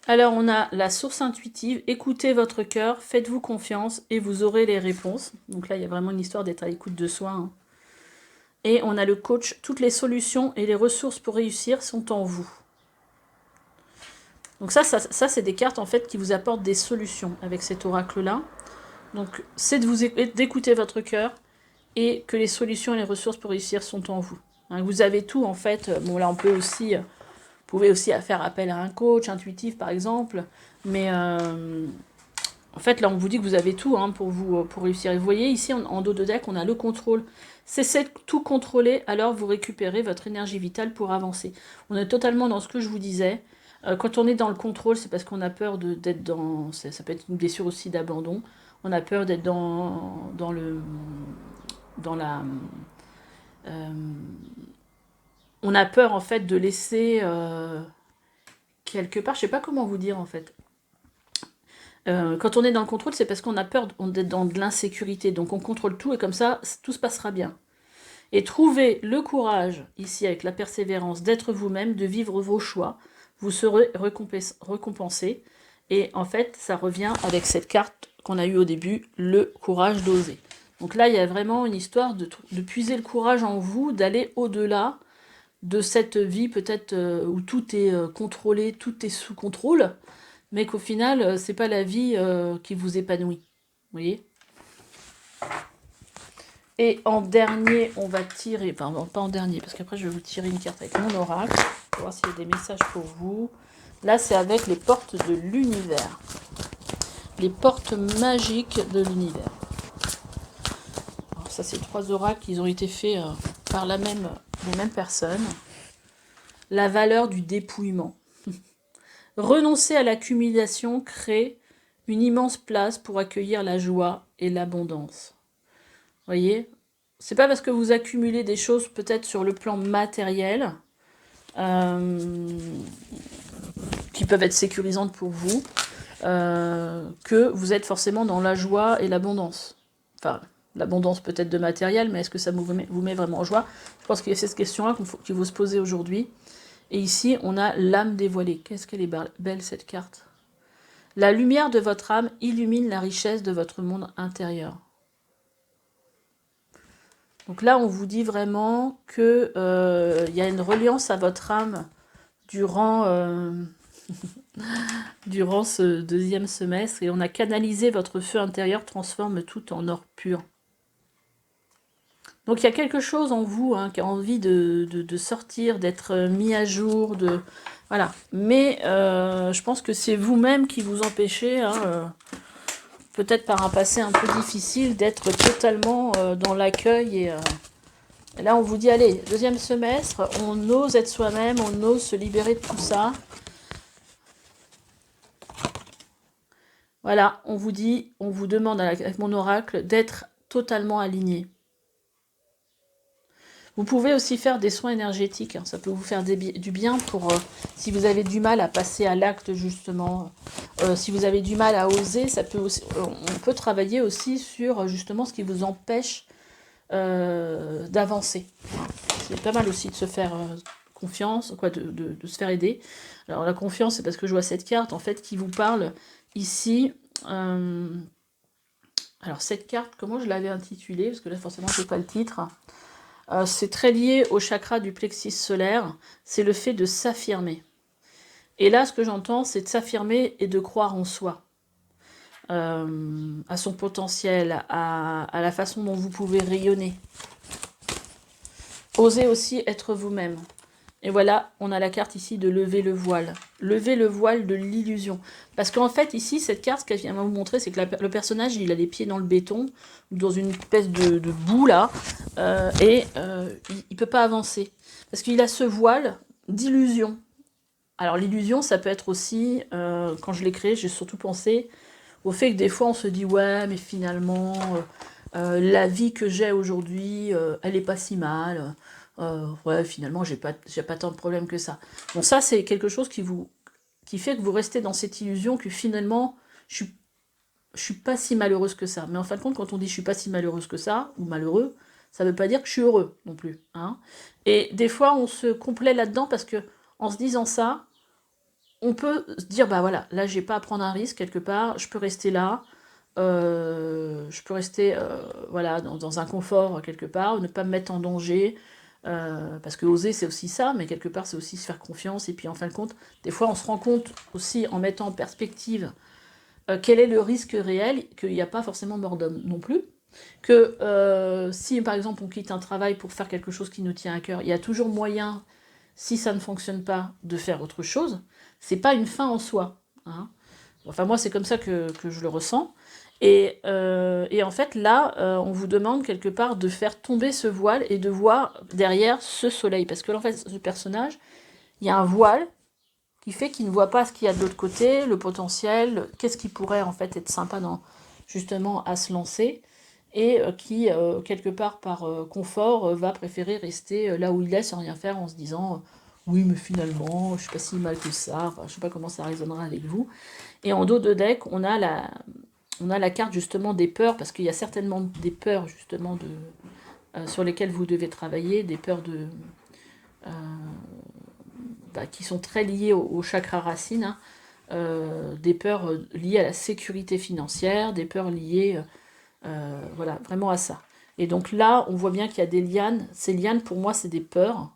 Alors, on a la source intuitive, écoutez votre cœur, faites-vous confiance et vous aurez les réponses. Donc là, il y a vraiment une histoire d'être à l'écoute de soi. Hein. Et on a le coach, toutes les solutions et les ressources pour réussir sont en vous. Donc ça c'est des cartes en fait qui vous apportent des solutions avec cet oracle-là. Donc c'est d'écouter votre cœur et que les solutions et les ressources pour réussir sont en vous. Hein, vous avez tout en fait. Bon là on peut aussi... Vous pouvez aussi faire appel à un coach intuitif, par exemple. Mais en fait, là, on vous dit que vous avez tout hein, pour réussir. Et vous voyez, ici, en dos de deck, on a le contrôle. Cessez de tout contrôler, alors vous récupérez votre énergie vitale pour avancer. On est totalement dans ce que je vous disais. Quand on est dans le contrôle, c'est parce qu'on a peur d'être dans... Ça peut être une blessure aussi d'abandon. On a peur d'être dans la... on a peur, en fait, de laisser... quelque part, je sais pas comment vous dire, en fait. Quand on est dans le contrôle, c'est parce qu'on a peur d'être dans de l'insécurité. Donc on contrôle tout et comme ça, tout se passera bien. Et trouvez le courage, ici avec la persévérance, d'être vous-même, de vivre vos choix. Vous serez récompensé. Et en fait, ça revient avec cette carte qu'on a eue au début, le courage d'oser. Donc là, il y a vraiment une histoire de puiser le courage en vous, d'aller au-delà de cette vie peut-être où tout est contrôlé, tout est sous contrôle, mais qu'au final, c'est pas la vie qui vous épanouit. Vous voyez ? Et en dernier, on va tirer... Enfin, pas en dernier, parce qu'après, je vais vous tirer une carte avec mon oracle, pour voir s'il y a des messages pour vous. Là, c'est avec les portes de l'univers. Les portes magiques de l'univers. Alors ça, c'est 3 oracles qui ont été faits par les mêmes personnes. La valeur du dépouillement. Renoncer à l'accumulation crée une immense place pour accueillir la joie et l'abondance. Vous voyez ? C'est pas parce que vous accumulez des choses peut-être sur le plan matériel qui peuvent être sécurisantes pour vous que vous êtes forcément dans la joie et l'abondance. Enfin, l'abondance peut-être de matériel, mais est-ce que ça vous met vraiment en joie ? Je pense qu'il y a cette question-là qu'il faut se poser aujourd'hui. Et ici, on a l'âme dévoilée. Qu'est-ce qu'elle est belle, cette carte. La lumière de votre âme illumine la richesse de votre monde intérieur. Donc là, on vous dit vraiment que y a une reliance à votre âme durant, durant ce deuxième semestre, et on a canalisé votre feu intérieur, transforme tout en or pur. Donc il y a quelque chose en vous qui a envie de sortir, d'être mis à jour, voilà. Mais je pense que c'est vous-même qui vous empêchez, peut-être par un passé un peu difficile, d'être totalement dans l'accueil. Et là, on vous dit, allez, deuxième semestre, on ose être soi-même, on ose se libérer de tout ça. Voilà, on vous dit, on vous demande avec mon oracle d'être totalement aligné. Vous pouvez aussi faire des soins énergétiques, ça peut vous faire du bien pour si vous avez du mal à passer à l'acte justement, si vous avez du mal à oser, ça peut aussi, on peut travailler aussi sur justement ce qui vous empêche d'avancer. C'est pas mal aussi de se faire confiance, quoi, de se faire aider. Alors la confiance, c'est parce que je vois cette carte en fait qui vous parle ici. Alors cette carte, comment je l'avais intitulée, parce que là forcément je n'ai pas le titre. C'est très lié au chakra du plexus solaire, c'est le fait de s'affirmer. Et là, ce que j'entends, c'est de s'affirmer et de croire en soi, à son potentiel, à la façon dont vous pouvez rayonner. Osez aussi être vous-même. Et voilà, on a la carte ici de lever le voile. Lever le voile de l'illusion. Parce qu'en fait, ici, cette carte, ce qu'elle vient vous montrer, c'est que le personnage, il a les pieds dans le béton, dans une espèce de boue, là, il ne peut pas avancer. Parce qu'il a ce voile d'illusion. Alors, l'illusion, ça peut être aussi, quand je l'ai créé, j'ai surtout pensé au fait que des fois, on se dit, ouais, mais finalement, la vie que j'ai aujourd'hui, elle n'est pas si mal. Ouais, finalement, j'ai pas tant de problèmes que ça. Bon, ça, c'est quelque chose qui fait que vous restez dans cette illusion que finalement, je suis pas si malheureuse que ça. Mais en fin de compte, quand on dit je suis pas si malheureuse que ça, ou malheureux, ça veut pas dire que je suis heureux non plus. Et des fois, on se complaît là-dedans parce que, en se disant ça, on peut se dire, bah voilà, là, j'ai pas à prendre un risque quelque part, je peux rester là, je peux rester voilà, dans un confort quelque part, ne pas me mettre en danger, parce que oser c'est aussi ça, mais quelque part c'est aussi se faire confiance, et puis en fin de compte, des fois on se rend compte aussi en mettant en perspective quel est le risque réel, qu'il n'y a pas forcément mort d'homme non plus, que si par exemple on quitte un travail pour faire quelque chose qui nous tient à cœur, il y a toujours moyen, si ça ne fonctionne pas, de faire autre chose, c'est pas une fin en soi. Enfin moi c'est comme ça que je le ressens. Et en fait, là, on vous demande quelque part de faire tomber ce voile et de voir derrière ce soleil. Parce que, en fait, ce personnage, il y a un voile qui fait qu'il ne voit pas ce qu'il y a de l'autre côté, le potentiel, qu'est-ce qui pourrait, en fait, être sympa justement à se lancer. Et qui, quelque part, par confort, va préférer rester là où il est sans rien faire en se disant oui, mais finalement, je suis pas si mal que ça. Enfin, je sais pas comment ça résonnera avec vous. Et en dos de deck, on a la carte justement des peurs, parce qu'il y a certainement des peurs justement sur lesquelles vous devez travailler, des peurs qui sont très liées au chakra racine, des peurs liées à la sécurité financière, des peurs liées voilà, vraiment à ça. Et donc là, on voit bien qu'il y a des lianes. Ces lianes, pour moi, c'est des peurs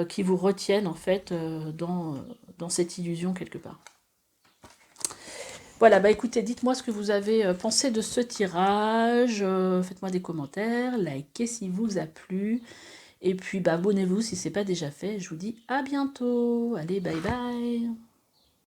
qui vous retiennent en fait dans cette illusion quelque part. Voilà, bah écoutez, dites-moi ce que vous avez pensé de ce tirage, faites-moi des commentaires, likez si vous a plu, et puis bah, abonnez-vous si ce n'est pas déjà fait. Je vous dis à bientôt, allez, bye bye.